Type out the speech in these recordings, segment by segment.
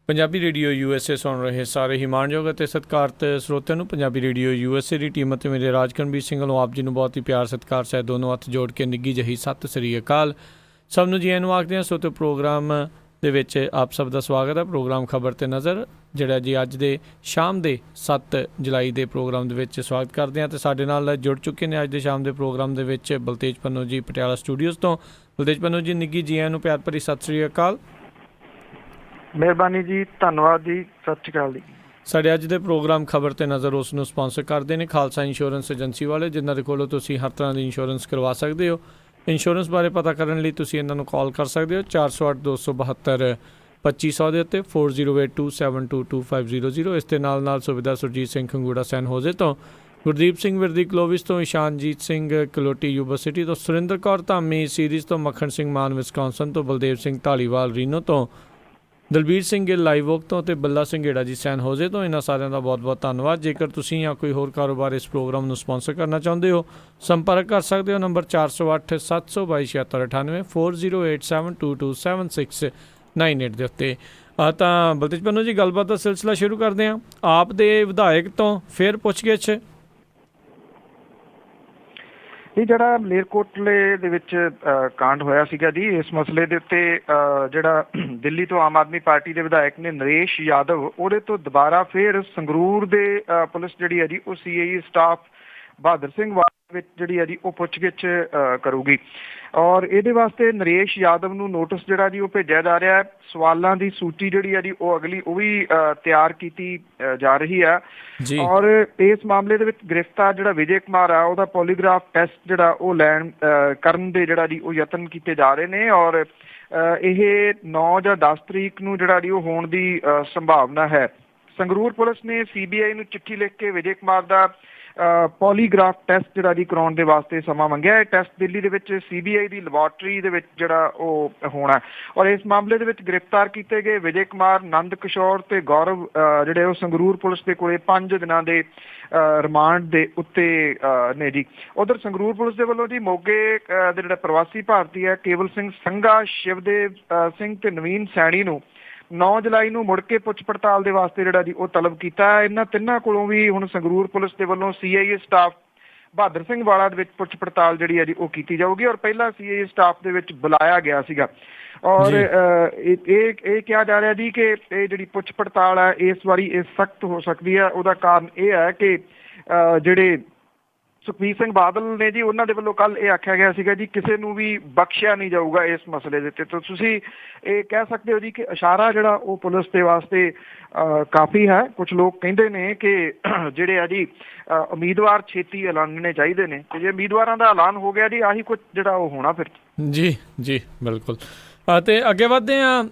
Punjabi radio USA ਸੁਣ ਰਹੇ ਸਾਰੇ ਹੀ ਮਾਣਯੋਗ ਅਤੇ ਸਤਿਕਾਰਤ ਸਰੋਤਿਆਂ ਨੂੰ ਪੰਜਾਬੀ ਰੇਡੀਓ USA ਦੀ ਟੀਮ ਅਤੇ ਮੇਰੇ ਰਾਜਕਰਮਵੀਰ ਸਿੰਘ ਵੱਲੋਂ ਆਪ ਜੀ ਨੂੰ ਬਹੁਤ ਹੀ ਪਿਆਰ ਸਤਿਕਾਰ ਸਹਿਤ ਦੋਨੋਂ ਹੱਥ ਜੋੜ ਕੇ ਨਿੱਘੀ ਜਿਹੀ ਸਤਿ ਸ੍ਰੀ ਅਕਾਲ। ਸਭ ਨੂੰ ਜੀ ਆਇਆਂ ਨੂੰ ਆਖਦੇ ਹਾਂ। ਸੋ ਪ੍ਰੋਗਰਾਮ ਦੇ ਵਿੱਚ ਆਪ ਸਭ ਦਾ ਸਵਾਗਤ ਹੈ। ਪ੍ਰੋਗਰਾਮ ਖਬਰ 'ਤੇ ਨਜ਼ਰ ਜਿਹੜਾ ਜੀ ਅੱਜ ਦੇ ਸ਼ਾਮ ਦੇ 7 ਜੁਲਾਈ ਦੇ ਪ੍ਰੋਗਰਾਮ ਦੇ ਵਿੱਚ ਸਵਾਗਤ ਕਰਦੇ ਹਾਂ। ਅਤੇ ਸਾਡੇ ਨਾਲ ਜੁੜ ਚੁੱਕੇ ਨੇ ਅੱਜ ਦੇ ਸ਼ਾਮ ਦੇ ਪ੍ਰੋਗਰਾਮ ਦੇ ਵਿੱਚ ਬਲਤੇਜ ਪੰਨੂ ਜੀ ਪਟਿਆਲਾ ਸਟੂਡੀਓਜ਼ ਤੋਂ। ਬਲਤੇਜ ਪੰਨੂ ਜੀ ਨਿੱਘੀ ਜੀ ਆਇਆਂ ਨੂੰ ਪਿਆਰ ਭਰੀ ਸਤਿ ਸ੍ਰੀ ਅਕਾਲ। ਮਿਹਰਬਾਨੀ ਜੀ, ਧੰਨਵਾਦ ਜੀ, ਸਤਿ ਸ਼੍ਰੀ ਅਕਾਲ ਜੀ। ਸਾਡੇ ਅੱਜ ਦੇ ਪ੍ਰੋਗਰਾਮ ਖਬਰ 'ਤੇ ਨਜ਼ਰ ਉਸ ਨੂੰ ਸਪਾਂਸਰ ਕਰਦੇ ਨੇ ਖਾਲਸਾ ਇੰਸ਼ੋਰੈਂਸ ਏਜੰਸੀ ਵਾਲੇ, ਜਿਨ੍ਹਾਂ ਦੇ ਕੋਲੋਂ ਤੁਸੀਂ ਹਰ ਤਰ੍ਹਾਂ ਦੀ ਇੰਸ਼ੋਰੈਂਸ ਕਰਵਾ ਸਕਦੇ ਹੋ। ਇੰਸ਼ੋਰੈਂਸ ਬਾਰੇ ਪਤਾ ਕਰਨ ਲਈ ਤੁਸੀਂ ਇਹਨਾਂ ਨੂੰ ਕਾਲ ਕਰ ਸਕਦੇ ਹੋ 408 272 2500 ਦੇ ਉੱਤੇ 4082722500। ਇਸ ਦੇ ਨਾਲ ਸੁਵਿਧਾ ਸੁਰਜੀਤ ਸਿੰਘ ਖੰਗੂੜਾ ਸੈਨ ਹੋਜ਼ੇ ਤੋਂ, ਗੁਰਦੀਪ ਸਿੰਘ ਵਿਰਦੀ ਕਲੋਵਿਸ ਤੋਂ, ਇਸ਼ਾਨਜੀਤ ਸਿੰਘ ਕਲੋਟੀ ਯੂਬਾ ਸਿਟੀ ਤੋਂ, ਸੁਰਿੰਦਰ ਕੌਰ ਧਾਮੀ ਸੀਰੀਜ਼ ਤੋਂ, ਮੱਖਣ ਸਿੰਘ ਮਾਨ ਵਿਸਕੌਂਸਨ ਤੋਂ, ਬਲਦੇਵ ਸਿੰਘ ਢਾਲੀਵਾਲ ਰੀਨੋ ਤੋਂ, ਦਲਬੀਰ ਸਿੰਘ ਗਿੱਲ ਲਾਈਵ ਵੋਕ ਤੋਂ ਅਤੇ ਬੱਲਾ ਸਿੰਘ ਏੜਾ ਜੀ ਸੈਨ ਹੋਜ਼ੇ ਤੋਂ। ਇਹਨਾਂ ਸਾਰਿਆਂ ਦਾ ਬਹੁਤ ਬਹੁਤ ਧੰਨਵਾਦ। ਜੇਕਰ ਤੁਸੀਂ ਜਾਂ ਕੋਈ ਹੋਰ ਕਾਰੋਬਾਰ ਇਸ ਪ੍ਰੋਗਰਾਮ ਨੂੰ ਸਪਾਂਸਰ ਕਰਨਾ ਚਾਹੁੰਦੇ ਹੋ, ਸੰਪਰਕ ਕਰ ਸਕਦੇ ਹੋ ਨੰਬਰ 408 722 7698 4087227698 ਦੇ ਉੱਤੇ। ਤਾਂ ਬਲਤੇਜ ਪੰਨੂ ਜੀ, ਗੱਲਬਾਤ ਦਾ ਸਿਲਸਿਲਾ ਸ਼ੁਰੂ ਕਰਦੇ ਹਾਂ। ਆਪ ਦੇ ਵਿਧਾਇਕ ਤੋਂ ਫਿਰ ਪੁੱਛਗਿੱਛ। ਇਹ ਜਿਹੜਾ ਮਲੇਰਕੋਟਲੇ ਦੇ ਵਿੱਚ ਕਾਂਡ ਹੋਇਆ ਸੀਗਾ ਜੀ, ਇਸ ਮਸਲੇ ਦੇ ਉੱਤੇ ਜਿਹੜਾ ਦਿੱਲੀ ਤੋਂ ਆਮ ਆਦਮੀ ਪਾਰਟੀ ਦੇ ਵਿਧਾਇਕ ਨੇ ਨਰੇਸ਼ ਯਾਦਵ, ਉਹਦੇ ਤੋਂ ਦੁਬਾਰਾ ਫਿਰ ਸੰਗਰੂਰ ਦੇ ਪੁਲਿਸ ਜਿਹੜੀ ਹੈ ਜੀ ਉਹ CIE ਸਟਾਫ ਬਹਾਦਰ ਸਿੰਘ ਵਿੱਚ ਜਿਹੜੀ ਹੈ ਜੀ ਉਹ ਪੁੱਛਗਿੱਛ ਕਰੂਗੀ। ਔਰ ਇਹਦੇ ਵਾਸਤੇ ਨਰੇਸ਼ ਯਾਦਵ ਨੂੰ ਨੋਟਿਸ ਜਿਹੜਾ ਜੀ ਉਹ ਭੇਜਿਆ ਜਾ ਰਿਹਾ ਹੈ। ਸਵਾਲਾਂ ਦੀ ਸੂਚੀ ਜਿਹੜੀ ਹੈ ਜੀ ਉਹ ਉਹ ਵੀ ਤਿਆਰ ਕੀਤੀ ਜਾ ਰਹੀ ਹੈ। ਔਰ ਇਸ ਮਾਮਲੇ ਦੇ ਵਿੱਚ ਗ੍ਰਿਫਤਾਰ ਜਿਹੜਾ ਵਿਜੇ ਕੁਮਾਰ ਆ, ਉਹਦਾ ਪੋਲੀਗ੍ਰਾਫ ਟੈਸਟ ਜਿਹੜਾ ਉਹ ਕਰਨ ਦੇ ਜਿਹੜਾ ਜੀ ਉਹ ਯਤਨ ਕੀਤੇ ਜਾ ਰਹੇ ਨੇ। ਔਰ ਇਹ 9 ਜਾਂ 10 ਤਰੀਕ ਨੂੰ ਜਿਹੜਾ ਜੀ ਉਹ ਹੋਣ ਦੀ ਸੰਭਾਵਨਾ ਹੈ। ਸੰਗਰੂਰ ਪੁਲਿਸ ਨੇ CBI ਨੂੰ ਚਿੱਠੀ ਲਿਖ ਕੇ ਵਿਜੇ ਕੁਮਾਰ ਦਾ ਪੋਲੀਗ੍ਰਾਫ ਟੈਸਟ ਜਿਹੜਾ ਜੀ ਕਰਾਉਣ ਦੇ ਵਾਸਤੇ ਸਮਾਂ ਮੰਗਿਆ। ਇਹ ਟੈਸਟ ਦਿੱਲੀ ਦੇ ਵਿੱਚ CBI ਦੀ ਲੈਬੋਰਟਰੀ ਦੇ ਵਿੱਚ ਜਿਹੜਾ ਉਹ ਹੋਣਾ। ਔਰ ਇਸ ਮਾਮਲੇ ਦੇ ਵਿੱਚ ਗ੍ਰਿਫਤਾਰ ਕੀਤੇ ਗਏ ਵਿਜੇ ਕੁਮਾਰ, ਨੰਦ ਕਿਸ਼ੋਰ ਤੇ ਗੌਰਵ ਜਿਹੜੇ ਉਹ ਸੰਗਰੂਰ ਪੁਲਿਸ ਦੇ ਕੋਲੇ 5 ਦਿਨਾਂ ਦੇ ਰਿਮਾਂਡ ਦੇ ਉੱਤੇ ਨੇ ਜੀ। ਉਧਰ ਸੰਗਰੂਰ ਪੁਲਿਸ ਦੇ ਵੱਲੋਂ ਜੀ ਮੋਗੇ ਦੇ ਜਿਹੜਾ ਪ੍ਰਵਾਸੀ ਭਾਰਤੀ ਹੈ ਕੇਵਲ ਸਿੰਘ ਸੰਘਾ, ਸ਼ਿਵਦੇਵ ਸਿੰਘ ਤੇ ਨਵੀਨ ਸੈਣੀ ਨੂੰ 9 ਜੁਲਾਈ ਨੂੰ ਮੁੜ ਕੇ ਪੁੱਛ ਪੜਤਾਲ ਦੇ ਵਾਸਤੇ ਜਿਹੜਾ ਜੀ ਉਹ ਤਲਬ ਕੀਤਾ। ਇਹਨਾਂ ਤਿੰਨਾਂ ਕੋਲੋਂ ਵੀ ਹੁਣ ਸੰਗਰੂਰ ਪੁਲਿਸ ਦੇ ਵੱਲੋਂ CIE ਸਟਾਫ ਬਹਾਦਰ ਸਿੰਘ ਵਾਲਾ ਦੇ ਵਿੱਚ ਪੁੱਛ ਪੜਤਾਲ ਜਿਹੜੀ ਹੈ ਜੀ ਉਹ ਕੀਤੀ ਜਾਊਗੀ। ਔਰ ਪਹਿਲਾਂ CIE ਸਟਾਫ ਦੇ ਵਿੱਚ ਬੁਲਾਇਆ ਗਿਆ ਸੀਗਾ। ਔਰ ਇਹ ਕਿਹਾ ਜਾ ਰਿਹਾ ਜੀ ਕਿ ਇਹ ਜਿਹੜੀ ਪੁੱਛ ਪੜਤਾਲ ਹੈ ਇਸ ਵਾਰੀ ਇਹ ਸਖਤ ਹੋ ਸਕਦੀ ਹੈ। ਉਹਦਾ ਕਾਰਨ ਇਹ ਹੈ ਕਿ ਜਿਹੜੇ ਸੁਖਬੀਰ ਸਿੰਘ ਬਾਦਲ ਨੇ ਜੀ, ਉਹਨਾਂ ਦੇ ਵੱਲੋਂ ਕੱਲ ਇਹ ਆਖਿਆ ਗਿਆ ਸੀਗਾ ਜੀ ਕਿਸੇ ਨੂੰ ਵੀ ਬਖਸ਼ਿਆ ਨਹੀਂ ਜਾਊਗਾ ਇਸ ਮਸਲੇ ਦੇ ਉੱਤੇ। ਤਾਂ ਤੁਸੀਂ ਇਹ ਕਹਿ ਸਕਦੇ ਹੋ ਜੀ ਕਿ ਇਸ਼ਾਰਾ ਜਿਹੜਾ ਉਹ ਪੁਲਿਸ ਦੇ ਵਾਸਤੇ ਕਾਫੀ ਹੈ। ਕੁਝ ਲੋਕ ਕਹਿੰਦੇ ਨੇ ਕਿ ਜਿਹੜੇ ਆ ਜੀ ਉਮੀਦਵਾਰ ਛੇਤੀ ਐਲਾਨਣੇ ਚਾਹੀਦੇ ਨੇ, ਤੇ ਜੇ ਉਮੀਦਵਾਰਾਂ ਦਾ ਐਲਾਨ ਹੋ ਗਿਆ ਜੀ ਆਹੀ ਕੁਝ ਜਿਹੜਾ ਉਹ ਹੋਣਾ ਫਿਰ। ਜੀ ਬਿਲਕੁਲ। ਅਤੇ ਅੱਗੇ ਵੱਧਦੇ ਹਾਂ।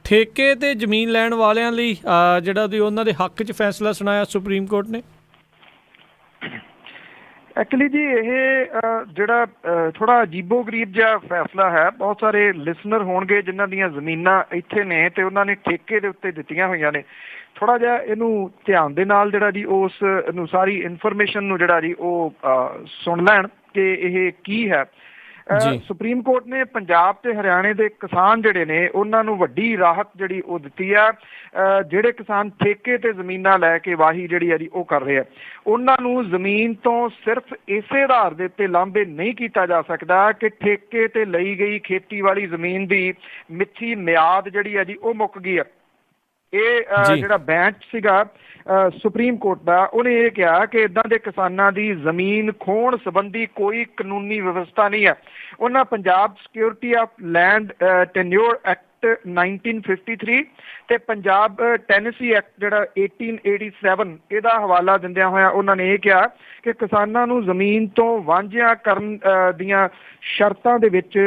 ਠੇਕੇ ਤੇ ਜ਼ਮੀਨ ਲੈਣ ਵਾਲਿਆਂ ਲਈ ਜਿਹੜਾ ਦੀ ਉਹਨਾਂ ਦੇ ਹੱਕ 'ਚ ਫੈਸਲਾ ਸੁਣਾਇਆ ਸੁਪਰੀਮ ਕੋਰਟ ਨੇ। ਐਕਚੁਅਲੀ ਜੀ ਇਹ ਜਿਹੜਾ ਥੋੜਾ ਅਜੀਬੋ ਗਰੀਬ ਜਿਹਾ ਫੈਸਲਾ ਹੈ। ਬਹੁਤ ਸਾਰੇ ਲਿਸਨਰ ਹੋਣਗੇ ਜਿਨ੍ਹਾਂ ਦੀਆਂ ਜ਼ਮੀਨਾਂ ਇੱਥੇ ਨੇ ਤੇ ਉਹਨਾਂ ਨੇ ਠੇਕੇ ਦੇ ਉੱਤੇ ਦਿੱਤੀਆਂ ਹੋਈਆਂ ਨੇ। ਥੋੜਾ ਜਿਹਾ ਇਹਨੂੰ ਧਿਆਨ ਦੇ ਨਾਲ ਜਿਹੜਾ ਜੀ ਉਸ ਨੂੰ ਸਾਰੀ ਇਨਫੋਰਮੇਸ਼ਨ ਨੂੰ ਜਿਹੜਾ ਜੀ ਉਹ ਸੁਣ ਲੈਣ ਕਿ ਇਹ ਕੀ ਹੈ। ਸੁਪਰੀਮ ਕੋਰਟ ਨੇ ਪੰਜਾਬ ਤੇ ਹਰਿਆਣੇ ਦੇ ਕਿਸਾਨ ਜਿਹੜੇ ਨੇ ਉਹਨਾਂ ਨੂੰ ਵੱਡੀ ਰਾਹਤ ਜਿਹੜੀ ਉਹ ਦਿੱਤੀ ਆ। ਜਿਹੜੇ ਕਿਸਾਨ ਠੇਕੇ ਤੇ ਜ਼ਮੀਨਾਂ ਲੈ ਕੇ ਵਾਹੀ ਜਿਹੜੀ ਆ ਜੀ ਉਹ ਕਰ ਰਹੇ ਆ, ਉਹਨਾਂ ਨੂੰ ਜ਼ਮੀਨ ਤੋਂ ਸਿਰਫ ਇਸੇ ਆਧਾਰ ਦੇ ਉੱਤੇ ਲਾਂਭੇ ਨਹੀਂ ਕੀਤਾ ਜਾ ਸਕਦਾ ਕਿ ਠੇਕੇ ਤੇ ਲਈ ਗਈ ਖੇਤੀਬਾੜੀ ਜ਼ਮੀਨ ਦੀ ਮਿੱਥੀ ਮਿਆਦ ਜਿਹੜੀ ਆ ਜੀ ਉਹ ਮੁੱਕ ਗਈ ਆ। ਇਹ ਜਿਹੜਾ ਬੈਂਚ ਸੀਗਾ ਸੁਪਰੀਮ ਕੋਰਟ ਦਾ, ਉਹਨੇ ਇਹ ਕਿਹਾ ਕਿ ਇੱਦਾਂ ਦੇ ਕਿਸਾਨਾਂ ਦੀ ਜ਼ਮੀਨ ਖੋਹਣ ਸੰਬੰਧੀ ਕੋਈ ਕਾਨੂੰਨੀ ਵਿਵਸਥਾ ਨਹੀਂ ਹੈ। ਉਹਨਾਂ Punjab security of land tenure act 1953 ਤੇ ਪੰਜਾਬ ਟੈਨੇਸੀ ਐਕਟ ਜਿਹੜਾ 1887 ਇਹਦਾ ਹਵਾਲਾ ਦਿੰਦਿਆਂ ਹੋਇਆ ਉਹਨਾਂ ਨੇ ਇਹ ਕਿਹਾ ਕਿ ਕਿਸਾਨਾਂ ਨੂੰ ਜ਼ਮੀਨ ਤੋਂ ਵਾਂਝਿਆ ਕਰਨ ਦੀਆਂ ਸ਼ਰਤਾਂ ਦੇ ਵਿੱਚ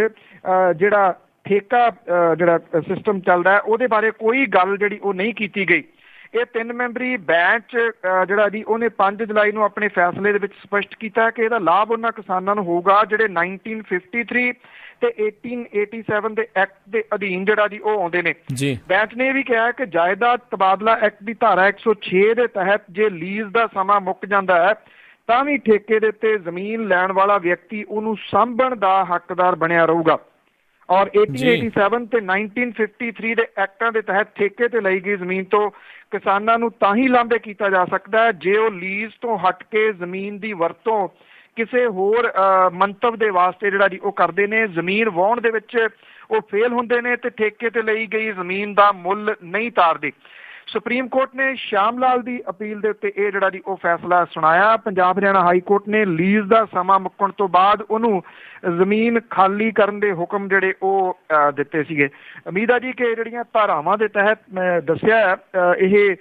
ਜਿਹੜਾ ਠੇਕਾ ਜਿਹੜਾ ਸਿਸਟਮ ਚੱਲਦਾ ਉਹਦੇ ਬਾਰੇ ਕੋਈ ਗੱਲ ਜਿਹੜੀ ਉਹ ਨਹੀਂ ਕੀਤੀ ਗਈ। ਇਹ 3 ਮੈਂਬਰੀ ਬੈਂਚ ਜਿਹੜਾ ਜੀ ਉਹਨੇ 5 ਜੁਲਾਈ ਨੂੰ ਆਪਣੇ ਫੈਸਲੇ ਦੇ ਵਿੱਚ ਸਪਸ਼ਟ ਕੀਤਾ ਕਿ ਇਹਦਾ ਲਾਭ ਉਹਨਾਂ ਕਿਸਾਨਾਂ ਨੂੰ ਹੋਊਗਾ ਜਿਹੜੇ 1953 ਤੇ 1887 ਦੇ ਐਕਟ ਦੇ ਅਧੀਨ ਜਿਹੜਾ ਜੀ ਉਹ ਆਉਂਦੇ ਨੇ। ਬੈਂਚ ਨੇ ਇਹ ਵੀ ਕਿਹਾ ਕਿ ਜਾਇਦਾਦ ਤਬਾਦਲਾ ਐਕਟ ਦੀ ਧਾਰਾ 106 ਦੇ ਤਹਿਤ ਜੇ ਲੀਜ਼ ਦਾ ਸਮਾਂ ਮੁੱਕ ਜਾਂਦਾ ਹੈ ਤਾਂ ਵੀ ਠੇਕੇ ਦੇ ਉੱਤੇ ਜ਼ਮੀਨ ਲੈਣ ਵਾਲਾ ਵਿਅਕਤੀ ਉਹਨੂੰ ਸਾਂਭਣ ਦਾ ਹੱਕਦਾਰ ਬਣਿਆ ਰਹੂਗਾ। ਔਰ 1887 ਤੇ 1953 ਦੇ ਐਕਟਾਂ ਦੇ ਤਹਿਤ ਠੇਕੇ ਤੇ ਲਈ ਗਈ ਜ਼ਮੀਨ ਤੋਂ ਕਿਸਾਨਾਂ ਨੂੰ ਤਾਂ ਹੀ ਲਾਂਭੇ ਕੀਤਾ ਜਾ ਸਕਦਾ ਹੈ ਜੇ ਉਹ ਲੀਜ਼ ਤੋਂ ਹਟ ਕੇ ਜ਼ਮੀਨ ਦੀ ਵਰਤੋਂ ਕਿਸੇ ਹੋਰ ਮੰਤਵ ਦੇ ਵਾਸਤੇ ਜਿਹੜਾ ਜੀ ਉਹ ਕਰਦੇ ਨੇ। ਜ਼ਮੀਨ ਵਾਹੁਣ ਦੇ ਵਿੱਚ ਉਹ ਫੇਲ ਹੁੰਦੇ ਨੇ ਤੇ ਠੇਕੇ ਤੇ ਲਈ ਗਈ ਜ਼ਮੀਨ ਦਾ ਮੁੱਲ ਨਹੀਂ ਤਾਰਦੇ। ਸੁਪਰੀਮ ਕੋਰਟ ਨੇ ਸ਼ਾਮ ਲਾਲ ਦੀ ਅਪੀਲ ਦੇ ਉੱਤੇ ਇਹ ਜਿਹੜਾ ਜੀ ਉਹ ਫੈਸਲਾ ਸੁਣਾਇਆ। ਪੰਜਾਬ ਹਰਿਆਣਾ ਹਾਈ ਕੋਰਟ ਨੇ ਲੀਜ਼ ਦਾ ਸਮਾਂ ਮੁੱਕਣ ਤੋਂ ਬਾਅਦ ਉਹਨੂੰ ਜ਼ਮੀਨ ਖਾਲੀ ਕਰਨ ਦੇ ਹੁਕਮ ਜਿਹੜੇ ਉਹ ਦਿੱਤੇ ਸੀਗੇ। ਉਮੀਦ ਆ ਜੀ ਕਿ ਜਿਹੜੀਆਂ ਧਾਰਾਵਾਂ ਦੇ ਤਹਿਤ ਮੈਂ ਦੱਸਿਆ ਇਹ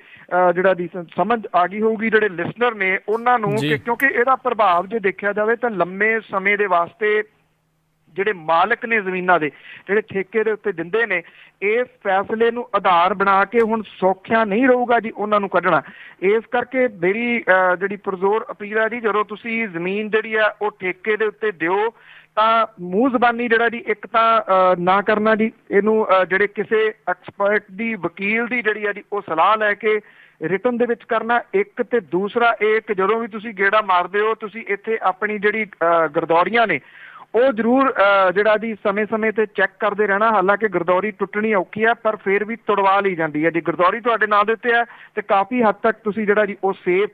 ਜਿਹੜਾ ਦੀ ਸਮਝ ਆ ਗਈ ਹੋਊਗੀ ਜਿਹੜੇ ਲਿਸਨਰ ਨੇ ਉਹਨਾਂ ਨੂੰ ਕਿ ਕਿਉਂਕਿ ਇਹਦਾ ਪ੍ਰਭਾਵ ਜੇ ਦੇਖਿਆ ਜਾਵੇ ਤਾਂ ਲੰਮੇ ਸਮੇਂ ਦੇ ਵਾਸਤੇ ਜਿਹੜੇ ਮਾਲਕ ਨੇ ਜ਼ਮੀਨਾਂ ਦੇ ਜਿਹੜੇ ਠੇਕੇ ਦੇ ਉੱਤੇ ਦਿੰਦੇ ਨੇ ਇਸ ਫੈਸਲੇ ਨੂੰ ਆਧਾਰ ਬਣਾ ਕੇ ਹੁਣ ਸੌਖਿਆ ਨਹੀਂ ਰਹੂਗਾ ਜੀ ਉਹਨਾਂ ਨੂੰ ਕੱਢਣਾ। ਇਸ ਕਰਕੇ ਮੇਰੀ ਜਿਹੜੀ ਪੁਰਜ਼ੋਰ ਅਪੀਲ ਹੈ ਜੀ ਜਦੋਂ ਤੁਸੀਂ ਜ਼ਮੀਨ ਜਿਹੜੀ ਆ ਉਹ ਠੇਕੇ ਦੇ ਉੱਤੇ ਦਿਓ ਤਾਂ ਮੂੰਹ ਜ਼ਬਾਨੀ ਜਿਹੜਾ ਜੀ ਇੱਕ ਤਾਂ ਨਾ ਕਰਨਾ ਜੀ ਇਹਨੂੰ ਜਿਹੜੇ ਕਿਸੇ ਐਕਸਪਰਟ ਦੀ ਵਕੀਲ ਦੀ ਜਿਹੜੀ ਆ ਜੀ ਉਹ ਸਲਾਹ ਲੈ ਕੇ ਰਿਟਨ ਦੇ ਵਿੱਚ ਕਰਨਾ ਇੱਕ। ਤੇ ਦੂਸਰਾ ਇਹ ਕਿ ਜਦੋਂ ਵੀ ਤੁਸੀਂ ਗੇੜਾ ਮਾਰਦੇ ਹੋ ਤੁਸੀਂ ਇੱਥੇ ਆਪਣੀ ਜਿਹੜੀ ਗਰਦੌਰੀਆਂ ਨੇ ਉਹ ਜ਼ਰੂਰ ਜਿਹੜਾ ਜੀ ਸਮੇਂ-ਸਮੇਂ ਤੇ ਚੈੱਕ ਕਰਦੇ ਰਹਿਣਾ। ਹਾਲਾਂਕਿ ਗਰਦੌਰੀ ਟੁੱਟਣੀ ਔਖੀ ਹੈ ਪਰ ਫਿਰ ਵੀ ਤੁੜਵਾ ਲਈ ਜਾਂਦੀ ਹੈ ਜੀ। ਗਰਦੌਰੀ ਤੁਹਾਡੇ ਨਾਂ ਦੇ ਉੱਤੇ ਹੈ ਤੇ ਕਾਫੀ ਹੱਦ ਤੱਕ ਤੁਸੀਂ ਜਿਹੜਾ ਜੀ ਉਹ ਸੇਫ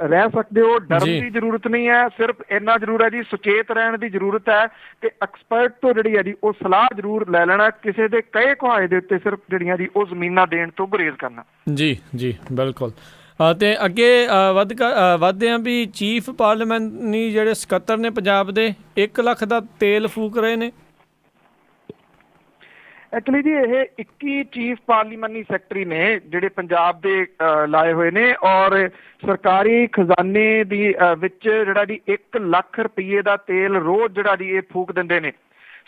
ਰਹਿ ਸਕਦੇ ਹੋ। ਡਰਨ ਦੀ ਜ਼ਰੂਰਤ ਨਹੀਂ ਹੈ, ਸਿਰਫ ਇੰਨਾ ਜ਼ਰੂਰ ਹੈ ਜੀ ਸੁਚੇਤ ਰਹਿਣ ਦੀ ਜ਼ਰੂਰਤ ਹੈ ਤੇ ਐਕਸਪਰਟ ਤੋਂ ਜਿਹੜੀ ਹੈ ਜੀ ਉਹ ਸਲਾਹ ਜ਼ਰੂਰ ਲੈ ਲੈਣਾ। ਕਿਸੇ ਦੇ ਕਹੇ ਕੁਹਾਏ ਦੇ ਉੱਤੇ ਸਿਰਫ ਜਿਹੜੀਆਂ ਜੀ ਉਹ ਜ਼ਮੀਨਾਂ ਦੇਣ ਤੋਂ ਗੁਰੇਜ਼ ਕਰਨਾ। ਜੀ ਜੀ ਬਿਲਕੁਲ। ਅਤੇ ਅੱਗੇ ਵੱਧਦੇ ਹਾਂ ਵੀ ਚੀਫ ਪਾਰਲੀਮੈਂਟਰੀ ਜਿਹੜੇ ਸਕੱਤਰ ਨੇ ਪੰਜਾਬ ਦੇ 1 ਲੱਖ ਦਾ ਤੇਲ ਫੂਕ ਰਹੇ ਨੇ। ਐਕਚੁਅਲੀ ਜੀ ਇਹ 21 ਚੀਫ ਪਾਰਲੀਮੈਂਟਰੀ ਸੈਕਟਰੀ ਨੇ ਜਿਹੜੇ ਪੰਜਾਬ ਦੇ ਲਾਏ ਹੋਏ ਨੇ ਔਰ ਸਰਕਾਰੀ ਖਜ਼ਾਨੇ ਦੀ ਵਿੱਚ ਜਿਹੜਾ ਜੀ 1 ਲੱਖ ਰੁਪਏ ਦਾ ਤੇਲ ਰੋਜ਼ ਜਿਹੜਾ ਜੀ ਇਹ ਫੂਕ ਦਿੰਦੇ ਨੇ।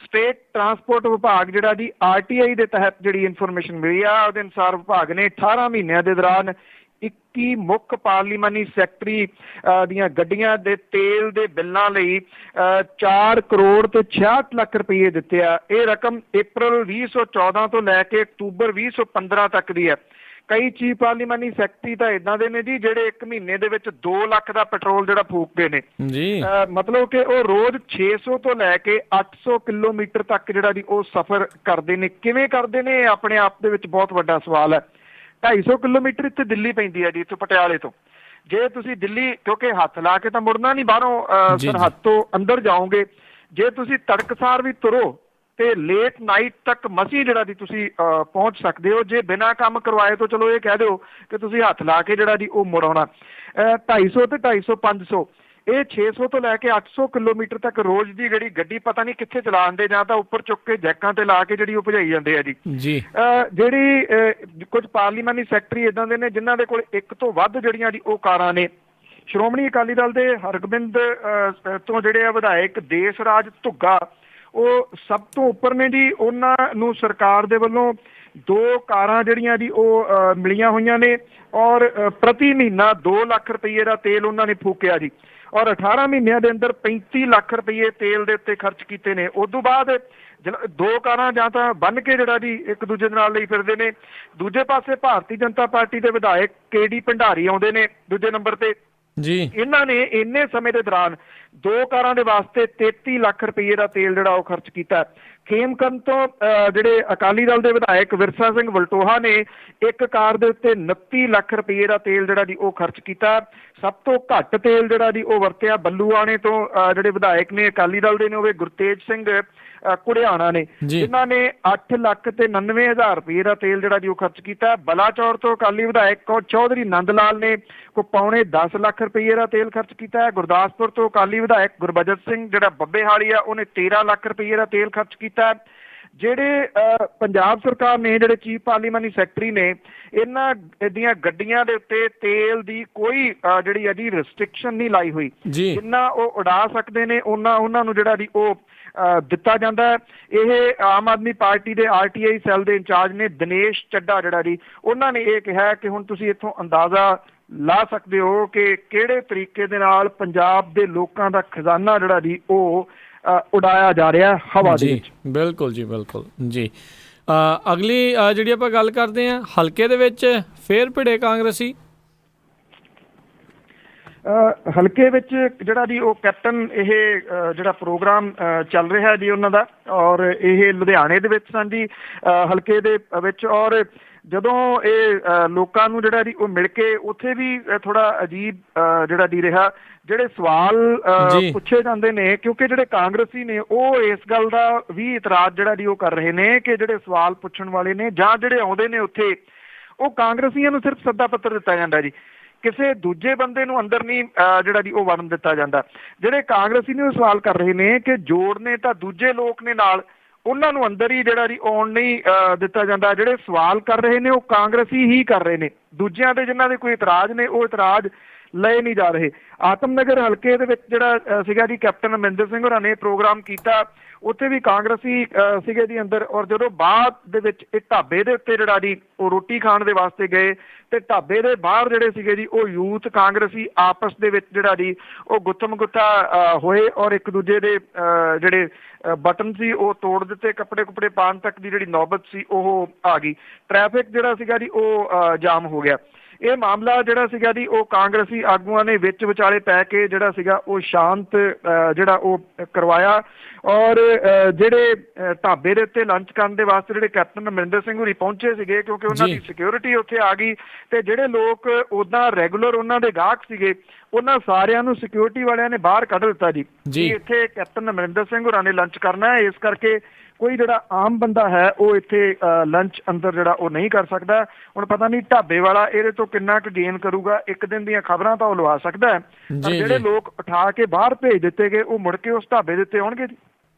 ਸਟੇਟ ਟਰਾਂਸਪੋਰਟ ਵਿਭਾਗ ਜਿਹੜਾ ਜੀ RTI ਦੇ ਤਹਿਤ ਜਿਹੜੀ ਇਨਫੋਰਮੇਸ਼ਨ ਮਿਲੀ ਆ ਉਹਦੇ ਅਨੁਸਾਰ ਵਿਭਾਗ ਨੇ 18 ਮਹੀਨਿਆਂ ਦੇ ਦੌਰਾਨ 21 ਮੁੱਖ ਪਾਰਲੀਮਾਨੀ ਸੈਕਟਰੀ ਦੀਆਂ ਗੱਡੀਆਂ ਦੇ ਤੇਲ ਦੇ ਬਿੱਲਾਂ ਲਈ 4 ਕਰੋੜ ਤੇ 66 ਲੱਖ ਰੁਪਏ ਦਿੱਤੇ ਆ। ਇਹ ਰਕਮ April 2014 ਤੋਂ ਲੈ ਕੇ ਅਕਤੂਬਰ 2015 ਤੱਕ ਦੀ ਹੈ। ਕਈ ਚੀਫ ਪਾਰਲੀਮਾਨੀ ਸੈਕਟਰੀ ਤਾਂ ਇਦਾਂ ਦੇ ਨੇ ਜੀ ਜਿਹੜੇ 1 ਮਹੀਨੇ ਦੇ ਵਿੱਚ 2 ਲੱਖ ਦਾ ਪੈਟਰੋਲ ਜਿਹੜਾ ਫੂਕਦੇ ਨੇ ਜੀ। ਮਤਲਬ ਕਿ ਉਹ ਰੋਜ਼ 600 ਤੋਂ ਲੈ ਕੇ 800 ਕਿਲੋਮੀਟਰ ਤੱਕ ਜਿਹੜਾ ਜੀ ਉਹ ਸਫ਼ਰ ਕਰਦੇ ਨੇ। ਕਿਵੇਂ ਕਰਦੇ ਨੇ ਇਹ ਆਪਣੇ ਆਪ ਦੇ ਵਿੱਚ ਬਹੁਤ ਵੱਡਾ ਸਵਾਲ ਹੈ। 250 ਕਿਲੋਮੀਟਰ ਇੱਥੇ ਦਿੱਲੀ ਪੈਂਦੀ ਹੈ ਜੀ ਇੱਥੋਂ ਪਟਿਆਲੇ ਤੋਂ। ਜੇ ਤੁਸੀਂ ਦਿੱਲੀ ਕਿਉਂਕਿ ਹੱਥ ਲਾ ਕੇ ਤਾਂ ਮੁੜਨਾ ਨਹੀਂ ਬਾਹਰੋਂ ਸਰਹੱਦ ਤੋਂ ਅੰਦਰ ਜਾਓਗੇ। ਜੇ ਤੁਸੀਂ ਤੜਕਸਾਰ ਵੀ ਤੁਰੋ ਤੇ ਲੇਟ ਨਾਈਟ ਤੱਕ ਮਸੀਂ ਜਿਹੜਾ ਜੀ ਤੁਸੀਂ ਪਹੁੰਚ ਸਕਦੇ ਹੋ। ਜੇ ਬਿਨਾਂ ਕੰਮ ਕਰਵਾਏ ਤੋਂ ਚਲੋ ਇਹ ਕਹਿ ਦਿਓ ਕਿ ਤੁਸੀਂ ਹੱਥ ਲਾ ਕੇ ਜਿਹੜਾ ਜੀ ਉਹ ਮੁੜ ਆਉਣਾ। 250 ਤੇ 250 500 ਇਹ 600 ਤੋਂ ਲੈ ਕੇ 800 ਕਿਲੋਮੀਟਰ ਤੱਕ ਰੋਜ਼ ਦੀ ਜਿਹੜੀ ਗੱਡੀ ਪਤਾ ਨਹੀਂ ਕਿੱਥੇ ਚਲਾਉਂਦੇ ਜਾਂ ਤਾਂ ਉੱਪਰ ਚੁੱਕ ਕੇ ਜੈਕਾਂ ਤੇ ਲਾ ਕੇ ਜਿਹੜੀ ਉਹ ਭਜਾਈ ਜਾਂਦੇ ਆ ਜੀ। ਜਿਹੜੀ ਕੁਝ ਪਾਰਲੀਮਾਨੀ ਸੈਕਟਰੀ ਇਦਾਂ ਦੇ ਨੇ ਜਿਨ੍ਹਾਂ ਦੇ ਕੋਲ ਇੱਕ ਤੋਂ ਵੱਧ ਜਿਹੜੀਆਂ ਜੀ ਉਹ ਕਾਰਾਂ ਨੇ। ਸ਼੍ਰੋਮਣੀ ਅਕਾਲੀ ਦਲ ਦੇ ਹਰਗੋਬਿੰਦ ਤੋਂ ਜਿਹੜੇ ਆ ਵਿਧਾਇਕ ਦੇਸ਼ ਰਾਜ ਧੁੱਗਾ ਉਹ ਸਭ ਤੋਂ ਉੱਪਰ ਨੇ ਜੀ। ਉਹਨਾਂ ਨੂੰ ਸਰਕਾਰ ਦੇ ਵੱਲੋਂ 2 ਕਾਰਾਂ ਜਿਹੜੀਆਂ ਜੀ ਉਹ ਮਿਲੀਆਂ ਹੋਈਆਂ ਨੇ ਔਰ ਪ੍ਰਤੀ ਮਹੀਨਾ 2 ਲੱਖ ਰੁਪਏ ਦਾ ਤੇਲ ਉਹਨਾਂ ਨੇ ਫੂਕਿਆ ਜੀ ਔਰ 18 ਮਹੀਨਿਆਂ ਦੇ ਅੰਦਰ 35 ਲੱਖ ਰੁਪਏ ਤੇਲ ਦੇ ਉੱਤੇ ਖਰਚ ਕੀਤੇ ਨੇ। ਉਸ ਤੋਂ ਬਾਅਦ 2 ਕਾਰਾਂ ਜਾਂ ਤਾਂ ਬੰਨ ਕੇ ਜਿਹੜਾ ਜੀ ਇੱਕ ਦੂਜੇ ਦੇ ਨਾਲ ਲਈ ਫਿਰਦੇ ਨੇ। ਦੂਜੇ ਪਾਸੇ ਭਾਰਤੀ ਜਨਤਾ ਪਾਰਟੀ ਦੇ ਵਿਧਾਇਕ KD ਭੰਡਾਰੀ ਆਉਂਦੇ ਨੇ ਦੂਜੇ ਨੰਬਰ ਤੇ ਜੀ। ਇਹਨਾਂ ਨੇ ਇੰਨੇ ਸਮੇਂ ਦੇ ਦੌਰਾਨ 2 ਕਾਰਾਂ ਦੇ ਵਾਸਤੇ 33 ਲੱਖ ਰੁਪਏ ਦਾ ਤੇਲ ਜਿਹੜਾ ਉਹ ਖਰਚ ਕੀਤਾ। ਖੇਮਕਰਨ ਤੋਂ ਜਿਹੜੇ ਅਕਾਲੀ ਦਲ ਦੇ ਵਿਧਾਇਕ ਵਿਰਸਾ ਸਿੰਘ ਵਲਟੋਹਾ ਨੇ ਇੱਕ ਕਾਰ ਦੇ ਉੱਤੇ 29 ਲੱਖ ਰੁਪਏ ਦਾ ਤੇਲ ਜਿਹੜਾ ਜੀ ਉਹ ਖਰਚ ਕੀਤਾ। ਸਭ ਤੋਂ ਘੱਟ ਤੇਲ ਜਿਹੜਾ ਜੀ ਉਹ ਵਰਤਿਆ ਬੱਲੂਆਣੇ ਤੋਂ ਜਿਹੜੇ ਵਿਧਾਇਕ ਨੇ ਅਕਾਲੀ ਦਲ ਦੇ ਨੇ ਉਹ ਗੁਰਤੇਜ ਸਿੰਘ ਕੁੜਿਆਣਾ ਨੇ ਜਿਨ੍ਹਾਂ ਨੇ 8 ਲੱਖ ਤੇ 99 ਹਜ਼ਾਰ ਰੁਪਏ ਦਾ ਤੇਲ ਜਿਹੜਾ ਜੀ ਉਹ ਖਰਚ ਕੀਤਾ। ਬਲਾਚੌਰ ਤੋਂ ਅਕਾਲੀ ਵਿਧਾਇਕ ਚੌਧਰੀ ਨੰਦ ਲਾਲ ਨੇ ਕੋ ਪੌਣੇ 10 ਲੱਖ ਰੁਪਏ ਦਾ ਤੇਲ ਖਰਚ ਕੀਤਾ ਹੈ। ਗੁਰਦਾਸਪੁਰ ਤੋਂ ਅਕਾਲੀ ਵਿਧਾਇਕ ਗੁਰਬਚਨ ਸਿੰਘ ਜਿਹੜਾ ਬੱਬੇਹਾਲੀ ਆ ਉਹਨੇ 13 ਲੱਖ ਰੁਪਏ ਦਾ ਤੇਲ ਖਰਚ ਕੀਤਾ। ਜਿਹੜੇ ਪੰਜਾਬ ਸਰਕਾਰ ਨੇ ਜਿਹੜੇ ਚੀਫ ਪਾਰਲੀਮਾਨੀ ਸੈਕਟਰੀ ਨੇ ਇਹਨਾਂ ਦੀਆਂ ਗੱਡੀਆਂ ਦੇ ਉੱਤੇ ਤੇਲ ਦੀ ਕੋਈ ਜਿਹੜੀ ਹੈ ਜੀ ਰਿਸਟ੍ਰਿਕਸ਼ਨ ਨਹੀਂ ਲਾਈ ਹੋਈ। ਜਿੰਨਾ ਉਹ ਉਡਾ ਸਕਦੇ ਨੇ ਉਹਨਾਂ ਨੂੰ ਜਿਹੜਾ ਜੀ ਉਹ ਦਿੱਤਾ ਜਾਂਦਾ ਹੈ। ਇਹ ਆਮ ਆਦਮੀ ਪਾਰਟੀ ਦੇ RTI ਸੈੱਲ ਦੇ ਇੰਚਾਰਜ ਨੇ ਦਿਨੇਸ਼ ਚੱਡਾ ਜਿਹੜਾ ਜੀ ਉਹਨਾਂ ਨੇ ਇਹ ਕਿਹਾ ਕਿ ਹੁਣ ਤੁਸੀਂ ਇੱਥੋਂ ਅੰਦਾਜ਼ਾ ਲਾ ਸਕਦੇ ਹੋ ਕਿ ਕਿਹੜੇ ਤਰੀਕੇ ਦੇ ਨਾਲ ਪੰਜਾਬ ਦੇ ਲੋਕਾਂ ਦਾ ਖਜ਼ਾਨਾ ਜਿਹੜਾ ਜੀ ਉਹ ਉਡਾਇਆ ਜਾ ਰਿਹਾ ਹਵਾ ਦੇ ਵਿੱਚ। ਬਿਲਕੁਲ ਜੀ ਬਿਲਕੁਲ ਜੀ। ਅਗਲੀ ਜਿਹੜੀ ਆਪਾਂ ਗੱਲ ਕਰਦੇ ਹਾਂ ਹਲਕੇ ਦੇ ਵਿੱਚ ਫੇਰ ਭਿੜੇ ਕਾਂਗਰਸੀ। ਹਲਕੇ ਵਿੱਚ ਜਿਹੜਾ ਜੀ ਉਹ ਕੈਪਟਨ ਇਹ ਜਿਹੜਾ ਪ੍ਰੋਗਰਾਮ ਚੱਲ ਰਿਹਾ ਜੀ ਉਹਨਾਂ ਦਾ, ਔਰ ਇਹ ਲੁਧਿਆਣੇ ਦੇ ਵਿੱਚ ਸਨ ਜੀ ਹਲਕੇ ਦੇ ਵਿੱਚ। ਔਰ ਜਦੋਂ ਇਹ ਲੋਕਾਂ ਨੂੰ ਜਿਹੜਾ ਜੀ ਉਹ ਮਿਲ ਕੇ ਉੱਥੇ ਵੀ ਥੋੜਾ ਅਜੀਬ ਜਿਹੜਾ ਜੀ ਰਿਹਾ, ਜਿਹੜੇ ਸਵਾਲ ਪੁੱਛੇ ਜਾਂਦੇ ਨੇ, ਕਿਉਂਕਿ ਜਿਹੜੇ ਕਾਂਗਰਸੀ ਨੇ ਉਹ ਇਸ ਗੱਲ ਦਾ ਵੀ ਇਤਰਾਜ਼ ਜਿਹੜਾ ਜੀ ਉਹ ਕਰ ਰਹੇ ਨੇ ਕਿ ਜਿਹੜੇ ਸਵਾਲ ਪੁੱਛਣ ਵਾਲੇ ਨੇ ਜਾਂ ਜਿਹੜੇ ਆਉਂਦੇ ਨੇ ਉੱਥੇ, ਉਹ ਕਾਂਗਰਸੀਆਂ ਨੂੰ ਸਿਰਫ ਸੱਦਾ ਪੱਤਰ ਦਿੱਤਾ ਜਾਂਦਾ ਜੀ, ਕਿਸੇ ਦੂਜੇ ਬੰਦੇ ਨੂੰ ਅੰਦਰ ਨਹੀਂ ਜਿਹੜਾ ਜੀ ਉਹ ਵੜਨ ਦਿੱਤਾ ਜਾਂਦਾ। ਜਿਹੜੇ ਕਾਂਗਰਸੀ ਨੇ ਉਹ ਸਵਾਲ ਕਰ ਰਹੇ ਨੇ ਕਿ ਜੋੜ ਨੇ ਤਾਂ ਦੂਜੇ ਲੋਕ ਨੇ ਨਾਲ, ਉਹਨਾਂ ਨੂੰ ਅੰਦਰ ਹੀ ਜਿਹੜਾ ਜੀ ਆਉਣ ਨਹੀਂ ਦਿੱਤਾ ਜਾਂਦਾ। ਜਿਹੜੇ ਸਵਾਲ ਕਰ ਰਹੇ ਨੇ ਉਹ ਕਾਂਗਰਸੀ ਹੀ ਕਰ ਰਹੇ ਨੇ, ਦੂਜਿਆਂ ਦੇ ਜਿਨ੍ਹਾਂ ਦੇ ਕੋਈ ਇਤਰਾਜ਼ ਨੇ ਉਹ ਇਤਰਾਜ਼ ਲਏ ਨਹੀਂ ਜਾ ਰਹੇ। ਆਤਮਨਗਰ ਹਲਕੇ ਦੇ ਵਿੱਚ ਜਿਹੜਾ ਸੀਗਾ ਜੀ ਕੈਪਟਨ ਅਮਰਿੰਦਰ ਸਿੰਘ ਹੋਰਾਂ ਨੇ ਪ੍ਰੋਗਰਾਮ ਕੀਤਾ, ਉੱਥੇ ਵੀ ਕਾਂਗਰਸੀ ਸੀਗੇ ਜੀ ਅੰਦਰ। ਔਰ ਜਦੋਂ ਬਾਅਦ ਦੇ ਵਿੱਚ ਇਹ ਢਾਬੇ ਦੇ ਉੱਤੇ ਜਿਹੜਾ ਜੀ ਉਹ ਰੋਟੀ ਖਾਣ ਦੇ ਵਾਸਤੇ ਗਏ ਤੇ ਢਾਬੇ ਦੇ ਬਾਹਰ ਜਿਹੜੇ ਸੀਗੇ ਜੀ ਉਹ ਯੂਥ ਕਾਂਗਰਸੀ ਆਪਸ ਦੇ ਵਿੱਚ ਜਿਹੜਾ ਜੀ ਉਹ ਗੁੱਥਮ ਗੁੱਥਾ ਹੋਏ ਔਰ ਇੱਕ ਦੂਜੇ ਦੇ ਜਿਹੜੇ ਬਟਨ ਸੀ ਉਹ ਤੋੜ ਦਿੱਤੇ, ਕੱਪੜੇ ਕੁਪੜੇ ਪਾਉਣ ਤੱਕ ਦੀ ਜਿਹੜੀ ਨੌਬਤ ਸੀ ਉਹ ਆ ਗਈ। ਟ੍ਰੈਫਿਕ ਜਿਹੜਾ ਸੀਗਾ ਜੀ ਉਹ ਜਾਮ ਹੋ ਗਿਆ। ਇਹ ਮਾਮਲਾ ਜਿਹੜਾ ਸੀਗਾ ਜੀ ਉਹ ਕਾਂਗਰਸੀ ਆਗੂਆਂ ਨੇ ਵਿੱਚ ਵਿਚਾਲੇ ਪੈ ਕੇ ਜਿਹੜਾ ਸੀਗਾ ਉਹ ਸ਼ਾਂਤ ਜਿਹੜਾ ਉਹ ਕਰਵਾਇਆ। ਔਰ ਜਿਹੜੇ ਢਾਬੇ ਦੇ ਉੱਤੇ ਲੰਚ ਕਰਨ ਦੇ ਵਾਸਤੇ ਜਿਹੜੇ ਕੈਪਟਨ ਅਮਰਿੰਦਰ ਸਿੰਘ ਹੋਰੀ ਪਹੁੰਚੇ ਸੀਗੇ, ਕਿਉਂਕਿ ਉਹਨਾਂ ਦੀ ਸਿਕਿਉਰਿਟੀ ਉੱਥੇ ਆ ਗਈ, ਤੇ ਜਿਹੜੇ ਲੋਕ ਉੱਦਾਂ ਰੈਗੂਲਰ ਉਹਨਾਂ ਦੇ ਗਾਹਕ ਸੀਗੇ ਉਹਨਾਂ ਸਾਰਿਆਂ ਨੂੰ ਸਿਕਿਉਰਿਟੀ ਵਾਲਿਆਂ ਨੇ ਬਾਹਰ ਕੱਢ ਦਿੱਤਾ ਜੀ ਕਿ ਇੱਥੇ ਕੈਪਟਨ ਅਮਰਿੰਦਰ ਸਿੰਘ ਹੋਰਾਂ ਨੇ ਲੰਚ ਕਰਨਾ ਹੈ, ਇਸ ਕਰਕੇ ਕੋਈ ਜਿਹੜਾ ਆਮ ਬੰਦਾ ਹੈ ਉਹ ਇੱਥੇ ਲੰਚ ਅੰਦਰ ਜਿਹੜਾ ਉਹ ਨਹੀਂ ਕਰ ਸਕਦਾ। ਹੁਣ ਪਤਾ ਨਹੀਂ ਢਾਬੇ ਵਾਲਾ ਇਹਦੇ ਤੋਂ ਕਿੰਨਾ ਕੁ ਗੇਨ ਕਰੂਗਾ, ਇੱਕ ਦਿਨ ਦੀਆਂ ਖਬਰਾਂ ਤਾਂ ਉਹ ਲਵਾ ਸਕਦਾ ਹੈ, ਪਰ ਜਿਹੜੇ ਲੋਕ ਉਠਾ ਕੇ ਬਾਹਰ ਭੇਜ ਦਿੱਤੇ ਗਏ ਉਹ ਮੁੜ ਕੇ ਉਸ ਢਾਬੇ ਦੇ ਉੱਤੇ ਆਉਣਗੇ ਜੀ।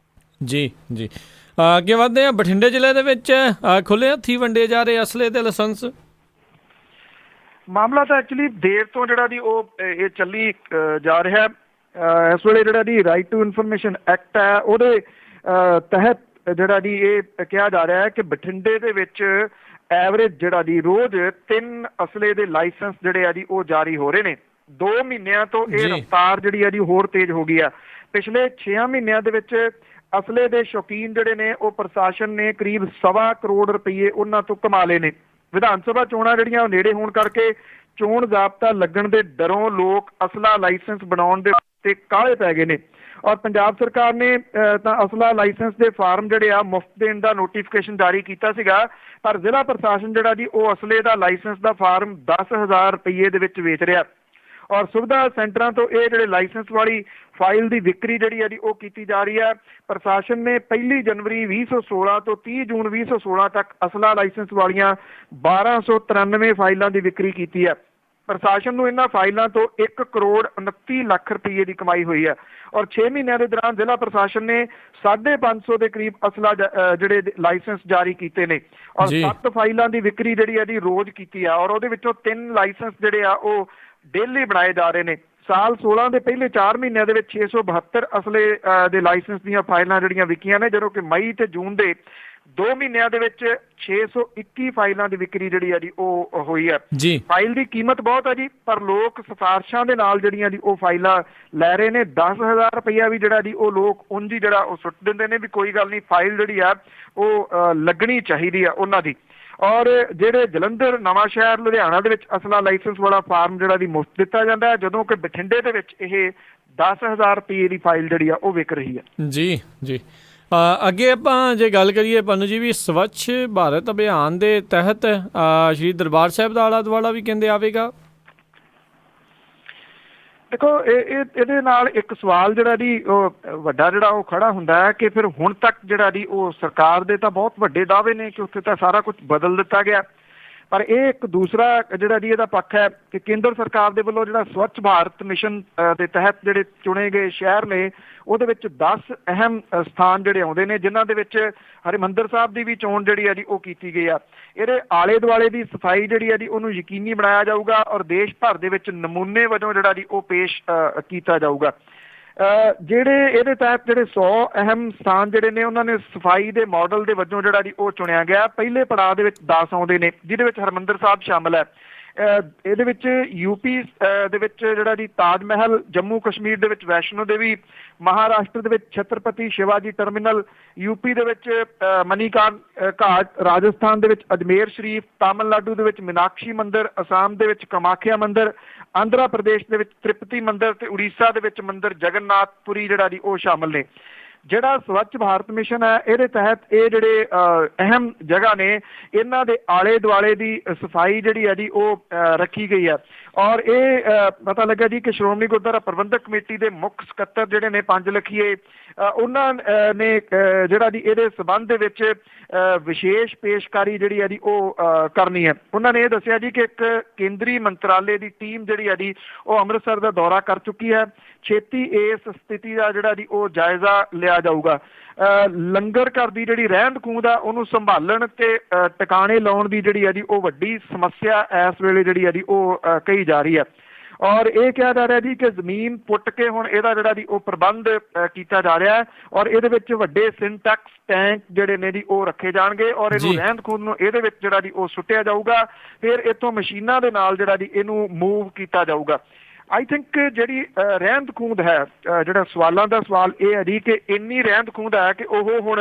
ਜੀ ਅੱਗੇ ਵਧਦੇ ਹਾਂ। ਬਠਿੰਡੇ ਜ਼ਿਲ੍ਹੇ ਦੇ ਵਿੱਚ ਖੁੱਲ੍ਹੇ ਹੱਥੀਂ ਵੰਡੇ ਜਾ ਰਹੇ ਅਸਲੇ ਤੇ ਲਾਇਸੈਂਸ। ਮਾਮਲਾ ਤਾਂ ਐਕਚੁਅਲੀ ਦੇਰ ਤੋਂ ਜਿਹੜਾ ਜੀ ਉਹ ਇਹ ਚੱਲੀ ਜਾ ਰਿਹਾ। ਇਸ ਵੇਲੇ ਜਿਹੜਾ ਜੀ ਰਾਈਟ ਟੂ ਇਨਫੋਰਮੇਸ਼ਨ ਐਕਟ ਹੈ ਉਹਦੇ ਤਹਿਤ ਜਿਹੜਾ ਜੀ ਇਹ ਕਿਹਾ ਜਾ ਰਿਹਾ ਹੈ ਕਿ ਬਠਿੰਡੇ ਦੇ ਵਿੱਚ ਐਵਰੇਜ ਜਿਹੜਾ ਜੀ ਰੋਜ਼ 3 ਅਸਲੇ ਦੇ ਲਾਇਸੈਂਸ ਜਿਹੜੇ ਆ ਜੀ ਉਹ ਜਾਰੀ ਹੋ ਰਹੇ ਨੇ। 2 ਮਹੀਨਿਆਂ ਤੋਂ ਇਹ ਰਫ਼ਤਾਰ ਜਿਹੜੀ ਆ ਜੀ ਹੋਰ ਤੇਜ਼ ਹੋ ਗਈ ਆ। ਪਿਛਲੇ 6 ਮਹੀਨਿਆਂ ਦੇ ਵਿੱਚ ਅਸਲੇ ਦੇ ਸ਼ੌਕੀਨ ਜਿਹੜੇ ਨੇ ਉਹ ਪ੍ਰਸ਼ਾਸਨ ਨੇ ਕਰੀਬ 1.25 ਕਰੋੜ ਰੁਪਏ ਉਹਨਾਂ ਤੋਂ ਕਮਾ ਲਏ ਨੇ। ਵਿਧਾਨ ਸਭਾ ਚੋਣਾਂ ਜਿਹੜੀਆਂ ਉਹ ਨੇੜੇ ਹੋਣ ਕਰਕੇ ਚੋਣ ਜ਼ਾਬਤਾ ਲੱਗਣ ਦੇ ਡਰੋਂ ਲੋਕ ਅਸਲਾ ਲਾਇਸੈਂਸ ਬਣਾਉਣ ਦੇ ਉੱਤੇ ਕਾਹਲੇ ਪੈ ਗਏ ਨੇ। ਔਰ ਪੰਜਾਬ ਸਰਕਾਰ ਨੇ ਤਾਂ ਅਸਲਾ ਲਾਇਸੈਂਸ ਦੇ ਫਾਰਮ ਜਿਹੜੇ ਆ ਮੁਫਤ ਦੇਣ ਦਾ ਨੋਟੀਫਿਕੇਸ਼ਨ ਜਾਰੀ ਕੀਤਾ ਸੀਗਾ, ਪਰ ਜ਼ਿਲ੍ਹਾ ਪ੍ਰਸ਼ਾਸਨ ਜਿਹੜਾ ਜੀ ਉਹ ਅਸਲੇ ਦਾ ਲਾਇਸੈਂਸ ਦਾ ਫਾਰਮ 10,000 ਰੁਪਏ ਦੇ ਵਿੱਚ ਵੇਚ ਰਿਹਾ। ਔਰ ਸੁਵਿਧਾ ਸੈਂਟਰਾਂ ਤੋਂ ਇਹ ਜਿਹੜੇ ਲਾਇਸੈਂਸ ਵਾਲੀ ਫਾਈਲ ਦੀ ਵਿਕਰੀ ਜਿਹੜੀ ਹੈ ਜੀ ਉਹ ਕੀਤੀ ਜਾ ਰਹੀ ਹੈ। ਪ੍ਰਸ਼ਾਸਨ ਨੇ 1 ਜਨਵਰੀ 2016 ਤੋਂ 30 ਜੂਨ 2016 ਤੱਕ ਅਸਲਾ ਲਾਇਸੈਂਸ ਵਾਲੀਆਂ 1293 ਫਾਈਲਾਂ ਦੀ ਵਿਕਰੀ ਕੀਤੀ ਹੈ। ਪ੍ਰਸ਼ਾਸਨ ਨੂੰ ਇਹਨਾਂ ਫਾਈਲਾਂ ਤੋਂ 1 ਕਰੋੜ 29 ਲੱਖ ਰੁਪਏ ਦੀ ਕਮਾਈ ਹੋਈ ਹੈ। ਔਰ 6 ਮਹੀਨਿਆਂ ਦੇ ਦੌਰਾਨ ਜ਼ਿਲ੍ਹਾ ਪ੍ਰਸ਼ਾਸਨ ਨੇ 550 ਦੇ ਕਰੀਬ ਅਸਲਾ ਜਿਹੜੇ ਲਾਇਸੈਂਸ ਜਾਰੀ ਕੀਤੇ ਨੇ ਔਰ 7 ਫਾਈਲਾਂ ਦੀ ਵਿਕਰੀ ਜਿਹੜੀ ਹੈ ਜੀ ਰੋਜ਼ ਕੀਤੀ ਆ। ਔਰ ਉਹਦੇ ਵਿੱਚੋਂ 3 ਲਾਇਸੈਂਸ ਜਿਹੜੇ ਆ ਉਹ ਡੇਲੀ ਬਣਾਏ ਜਾ ਰਹੇ ਨੇ। ਸਾਲ 16 ਦੇ ਪਹਿਲੇ 4 ਮਹੀਨਿਆਂ ਦੇ ਵਿੱਚ 672 ਅਸਲੇ ਦੇ ਲਾਇਸੈਂਸ ਦੀਆਂ ਫਾਈਲਾਂ ਜਿਹੜੀਆਂ ਵਿਕੀਆਂ ਨੇ, ਜਦੋਂ ਕਿ ਮਈ ਤੇ ਜੂਨ ਦੇ 2 ਮਹੀਨਿਆਂ ਦੇ ਵਿੱਚ 621 ਫਾਈਲਾਂ ਦੀ ਵਿਕਰੀ ਜਿਹੜੀ ਆ ਜੀ ਉਹ ਹੋਈ ਹੈ। ਫਾਈਲ ਦੀ ਕੀਮਤ ਬਹੁਤ ਹੈ ਜੀ, ਪਰ ਲੋਕ ਸਿਫਾਰਸ਼ਾਂ ਦੇ ਨਾਲ ਜਿਹੜੀਆਂ ਜੀ ਉਹ ਫਾਈਲਾਂ ਲੈ ਰਹੇ ਨੇ। 10,000 ਰੁਪਇਆ ਵੀ ਜਿਹੜਾ ਜੀ ਉਹ ਲੋਕ ਉਂਝ ਹੀ ਜਿਹੜਾ ਉਹ ਸੁੱਟ ਦਿੰਦੇ ਨੇ ਵੀ ਕੋਈ ਗੱਲ ਨਹੀਂ, ਫਾਈਲ ਜਿਹੜੀ ਆ ਉਹ ਲੱਗਣੀ ਚਾਹੀਦੀ ਆ ਉਹਨਾਂ ਦੀ। ਔਰ ਜਿਹੜੇ ਜਲੰਧਰ, ਨਵਾਂ ਸ਼ਹਿਰ, ਲੁਧਿਆਣਾ ਦੇ ਵਿੱਚ ਅਸਲਾ ਲਾਇਸੈਂਸ ਵਾਲਾ ਫਾਰਮ ਜਿਹੜਾ ਦੀ ਮੁਫਤ ਦਿੱਤਾ ਜਾਂਦਾ ਹੈ, ਜਦੋਂ ਕਿ ਬਠਿੰਡੇ ਦੇ ਵਿੱਚ ਇਹ 10,000 ਰੁਪਏ ਦੀ ਫਾਈਲ ਜਿਹੜੀ ਆ ਉਹ ਵਿਕ ਰਹੀ ਹੈ ਜੀ। ਅੱਗੇ ਆਪਾਂ ਜੇ ਗੱਲ ਕਰੀਏ ਪੰਨੂ ਜੀ, ਵੀ ਸਵੱਛ ਭਾਰਤ ਅਭਿਆਨ ਦੇ ਤਹਿਤ ਸ਼੍ਰੀ ਦਰਬਾਰ ਸਾਹਿਬ ਦਾ ਆਲਾ ਦੁਆਲਾ ਵੀ ਕਹਿੰਦੇ ਆਵੇਗਾ। ਦੇਖੋ ਇਹਦੇ ਨਾਲ ਇੱਕ ਸਵਾਲ ਜਿਹੜਾ ਜੀ ਉਹ ਵੱਡਾ ਜਿਹੜਾ ਉਹ ਖੜਾ ਹੁੰਦਾ ਹੈ ਕਿ ਫਿਰ ਹੁਣ ਤੱਕ ਜਿਹੜਾ ਜੀ ਉਹ ਸਰਕਾਰ ਦੇ ਤਾਂ ਬਹੁਤ ਵੱਡੇ ਦਾਅਵੇ ਨੇ ਕਿ ਉੱਥੇ ਤਾਂ ਸਾਰਾ ਕੁਝ ਬਦਲ ਦਿੱਤਾ ਗਿਆ, ਪਰ ਇਹ ਇੱਕ ਦੂਸਰਾ ਜਿਹੜਾ ਜੀ ਇਹਦਾ ਪੱਖ ਹੈ ਕਿ ਕੇਂਦਰ ਸਰਕਾਰ ਦੇ ਵੱਲੋਂ ਜਿਹੜਾ ਸਵੱਛ ਭਾਰਤ ਮਿਸ਼ਨ ਦੇ ਤਹਿਤ ਜਿਹੜੇ ਚੁਣੇ ਗਏ ਸ਼ਹਿਰ ਨੇ ਉਹਦੇ ਵਿੱਚ 10 ਅਹਿਮ ਸਥਾਨ ਜਿਹੜੇ ਆਉਂਦੇ ਨੇ, ਜਿਨ੍ਹਾਂ ਦੇ ਵਿੱਚ ਹਰਿਮੰਦਰ ਸਾਹਿਬ ਦੀ ਵੀ ਚੋਣ ਜਿਹੜੀ ਹੈ ਜੀ ਉਹ ਕੀਤੀ ਗਈ ਆ। ਇਹਦੇ ਆਲੇ ਦੁਆਲੇ ਦੀ ਸਫਾਈ ਜਿਹੜੀ ਹੈ ਜੀ ਉਹਨੂੰ ਯਕੀਨੀ ਬਣਾਇਆ ਜਾਊਗਾ ਔਰ ਦੇਸ਼ ਭਰ ਦੇ ਵਿੱਚ ਨਮੂਨੇ ਵਜੋਂ ਜਿਹੜਾ ਜੀ ਉਹ ਪੇਸ਼ ਕੀਤਾ ਜਾਊਗਾ। ਜਿਹੜੇ ਇਹਦੇ ਤਹਿਤ ਜਿਹੜੇ 100 ਅਹਿਮ ਸਥਾਨ ਜਿਹੜੇ ਨੇ ਉਹਨਾਂ ਨੇ ਸਫਾਈ ਦੇ ਮਾਡਲ ਦੇ ਵਜੋਂ ਜਿਹੜਾ ਜੀ ਉਹ ਚੁਣਿਆ ਗਿਆ। ਪਹਿਲੇ ਪੜਾਅ ਦੇ ਵਿੱਚ 10 ਆਉਂਦੇ ਨੇ, ਜਿਹਦੇ ਵਿੱਚ ਹਰਿਮੰਦਰ ਸਾਹਿਬ ਸ਼ਾਮਲ ਹੈ। ਇਹਦੇ ਵਿੱਚ ਯੂਪੀ ਦੇ ਵਿੱਚ ਜਿਹੜਾ ਜੀ ਤਾਜ ਮਹਿਲ, ਜੰਮੂ ਕਸ਼ਮੀਰ ਦੇ ਵਿੱਚ ਵੈਸ਼ਨੋ ਦੇਵੀ, ਮਹਾਰਾਸ਼ਟਰ ਦੇ ਵਿੱਚ ਛਤਰਪਤੀ ਸ਼ਿਵਾਜੀ ਟਰਮੀਨਲ, ਯੂਪੀ ਦੇ ਵਿੱਚ ਮਨੀਕਾਰਨ ਘਾਟ, ਰਾਜਸਥਾਨ ਦੇ ਵਿੱਚ ਅਜਮੇਰ ਸ਼ਰੀਫ, ਤਾਮਿਲਨਾਡੂ ਦੇ ਵਿੱਚ ਮੀਨਾਕਸ਼ੀ ਮੰਦਿਰ, ਅਸਾਮ ਦੇ ਵਿੱਚ ਕਮਾਖਿਆ ਮੰਦਿਰ, ਆਂਧਰਾ ਪ੍ਰਦੇਸ਼ ਦੇ ਵਿੱਚ ਤ੍ਰਿਪਤੀ ਮੰਦਿਰ ਤੇ ਉੜੀਸਾ ਦੇ ਵਿੱਚ ਮੰਦਿਰ ਜਗਨਨਾਥਪੁਰੀ ਜਿਹੜਾ ਜੀ ਉਹ ਸ਼ਾਮਲ ਨੇ। ਜਿਹੜਾ ਸਵੱਛ ਭਾਰਤ ਮਿਸ਼ਨ ਹੈ ਇਹਦੇ ਤਹਿਤ ਇਹ ਜਿਹੜੇ ਅਹਿਮ ਜਗ੍ਹਾ ਨੇ ਇਹਨਾਂ ਦੇ ਆਲੇ ਦੁਆਲੇ ਦੀ ਸਫਾਈ ਜਿਹੜੀ ਹੈ ਜੀ ਉਹ ਰੱਖੀ ਗਈ ਹੈ। ਔਰ ਇਹ ਪਤਾ ਲੱਗਾ ਜੀ ਕਿ ਸ਼੍ਰੋਮਣੀ ਗੁਰਦੁਆਰਾ ਪ੍ਰਬੰਧਕ ਕਮੇਟੀ ਦੇ ਮੁੱਖ ਸਕੱਤਰ ਜਿਹੜੇ ਨੇ ਪੰਜ ਲਖੀਏ ਉਹਨਾਂ ਨੇ ਜਿਹੜਾ ਜੀ ਇਹਦੇ ਸਬੰਧ ਦੇ ਵਿੱਚ ਵਿਸ਼ੇਸ਼ ਪੇਸ਼ਕਾਰੀ ਜਿਹੜੀ ਹੈ ਜੀ ਉਹ ਕਰਨੀ ਹੈ। ਉਹਨਾਂ ਨੇ ਇਹ ਦੱਸਿਆ ਜੀ ਕਿ ਇੱਕ ਕੇਂਦਰੀ ਮੰਤਰਾਲੇ ਦੀ ਟੀਮ ਜਿਹੜੀ ਹੈ ਜੀ ਉਹ ਅੰਮ੍ਰਿਤਸਰ ਦਾ ਦੌਰਾ ਕਰ ਚੁੱਕੀ ਹੈ। ਛੇਤੀ ਇਸ ਸਥਿਤੀ ਦਾ ਜਿਹੜਾ ਜੀ ਉਹ ਜਾਇਜ਼ਾ ਲਿਆ ਜਾਊਗਾ। ਲੰਗਰ ਘਰ ਦੀ ਜਿਹੜੀ ਰਹਿੰਦ ਖੂੰਹਦ ਆ ਉਹਨੂੰ ਸੰਭਾਲਣ ਤੇ ਟਿਕਾਣੇ ਲਾਉਣ ਦੀ ਜਿਹੜੀ ਹੈ ਜੀ ਉਹ ਵੱਡੀ ਸਮੱਸਿਆ ਇਸ ਵੇਲੇ ਜਿਹੜੀ ਹੈ ਜੀ ਉਹ ਕਹੀ ਜਾ ਰਹੀ ਹੈ। ਔਰ ਇਹ ਕਿਹਾ ਜਾ ਰਿਹਾ ਜੀ ਕਿ ਜ਼ਮੀਨ ਪੁੱਟ ਕੇ ਹੁਣ ਇਹਦਾ ਜਿਹੜਾ ਜੀ ਉਹ ਪ੍ਰਬੰਧ ਕੀਤਾ ਜਾ ਰਿਹਾ ਹੈ ਔਰ ਇਹਦੇ ਵਿੱਚ ਵੱਡੇ ਸਿੰਟੈਕਸ ਟੈਂਕ ਜਿਹੜੇ ਨੇ ਜੀ ਉਹ ਰੱਖੇ ਜਾਣਗੇ ਔਰ ਇਹਨੂੰ ਰਹਿੰਦ ਖੂੰਹਦ ਨੂੰ ਇਹਦੇ ਵਿੱਚ ਜਿਹੜਾ ਜੀ ਉਹ ਸੁੱਟਿਆ ਜਾਊਗਾ। ਫਿਰ ਇੱਥੋਂ ਮਸ਼ੀਨਾਂ ਦੇ ਨਾਲ ਜਿਹੜਾ ਜੀ ਇਹਨੂੰ ਮੂਵ ਕੀਤਾ ਜਾਊਗਾ। ਆਈ ਥਿੰਕ ਜਿਹੜੀ ਰਹਿੰਦ ਖੂੰਹਦ ਹੈ, ਜਿਹੜਾ ਸਵਾਲਾਂ ਦਾ ਸਵਾਲ ਇਹ ਹੈ ਜੀ ਕਿ ਇੰਨੀ ਰਹਿੰਦ ਖੂੰਹਦ ਹੈ ਕਿ ਉਹ ਹੁਣ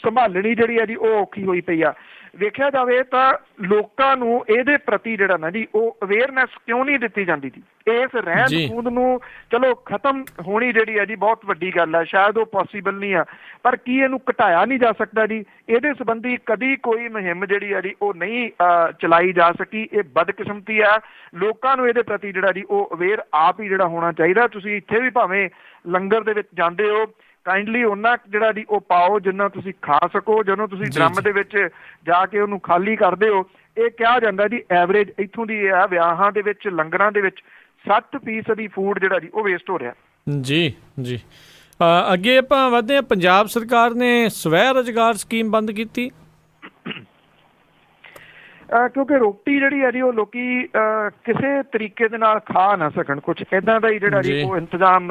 ਸੰਭਾਲਣੀ ਜਿਹੜੀ ਹੈ ਜੀ ਉਹ ਔਖੀ ਹੋਈ ਪਈ ਆ। ਵੇਖਿਆ ਜਾਵੇ ਤਾਂ ਲੋਕਾਂ ਨੂੰ ਇਹਦੇ ਪ੍ਰਤੀ ਜਿਹੜਾ ਨਾ ਜੀ ਉਹ ਅਵੇਅਰਨੈਸ ਕਿਉਂ ਨਹੀਂ ਦਿੱਤੀ ਜਾਂਦੀ ਜੀ। ਇਸ ਰਹਿੰਦ ਖੂੰਹਦ ਨੂੰ ਚਲੋ ਖਤਮ ਹੋਣੀ ਜਿਹੜੀ ਹੈ ਜੀ ਬਹੁਤ ਵੱਡੀ ਗੱਲ ਹੈ, ਸ਼ਾਇਦ ਉਹ ਪੋਸੀਬਲ ਨਹੀਂ ਆ, ਪਰ ਕੀ ਇਹਨੂੰ ਘਟਾਇਆ ਨਹੀਂ ਜਾ ਸਕਦਾ ਜੀ? ਇਹਦੇ ਸੰਬੰਧੀ ਕਦੀ ਕੋਈ ਮੁਹਿੰਮ ਜਿਹੜੀ ਹੈ ਜੀ ਉਹ ਨਹੀਂ ਚਲਾਈ ਜਾ ਸਕੀ। ਇਹ ਬਦਕਿਸਮਤੀ ਆ। ਲੋਕਾਂ ਨੂੰ ਇਹਦੇ ਪ੍ਰਤੀ ਜਿਹੜਾ ਜੀ ਉਹ ਅਵੇਅਰ ਆਪ ਹੀ ਜਿਹੜਾ ਹੋਣਾ ਚਾਹੀਦਾ। ਤੁਸੀਂ ਇੱਥੇ ਵੀ ਭਾਵੇਂ ਲੰਗਰ ਦੇ ਵਿੱਚ ਜਾਂਦੇ ਹੋ, ਕਾਈਂਡਲੀ ਉਹਨਾਂ ਜਿਹੜਾ ਜੀ ਉਹ ਪਾਓ ਜਿੰਨਾ ਤੁਸੀਂ ਖਾ ਸਕੋ। ਜਦੋਂ ਤੁਸੀਂ ਡਰਮ ਦੇ ਵਿੱਚ ਜਾ ਕੇ ਉਹਨੂੰ ਖਾਲੀ ਕਰਦੇ ਹੋ, ਇਹ ਕਿਹਾ ਜਾਂਦਾ ਜੀ ਐਵਰੇਜ ਇੱਥੋਂ ਦੀ ਇਹ ਆ ਵਿਆਹਾਂ ਦੇ ਵਿੱਚ ਲੰਗਰਾਂ ਦੇ ਵਿੱਚ 60% ਫੂਡ ਜਿਹੜਾ ਜੀ ਉਹ ਵੇਸਟ ਹੋ ਰਿਹਾ। ਜੀ ਜੀ ਅੱਗੇ ਆਪਾਂ ਵਧਦੇ ਹਾਂ। ਪੰਜਾਬ ਸਰਕਾਰ ਨੇ ਸਵੈ ਰੁਜ਼ਗਾਰ ਸਕੀਮ ਬੰਦ ਕੀਤੀ ਕਿਉਂਕਿ ਰੋਟੀ ਜਿਹੜੀ ਹੈ ਜੀ ਉਹ ਲੋਕੀ ਕਿਸੇ ਤਰੀਕੇ ਦੇ ਨਾਲ ਖਾ ਨਾ ਸਕਣ, ਕੁਛ ਇੱਦਾਂ ਦਾ ਹੀ ਜਿਹੜਾ ਜੀ ਉਹ ਇੰਤਜ਼ਾਮ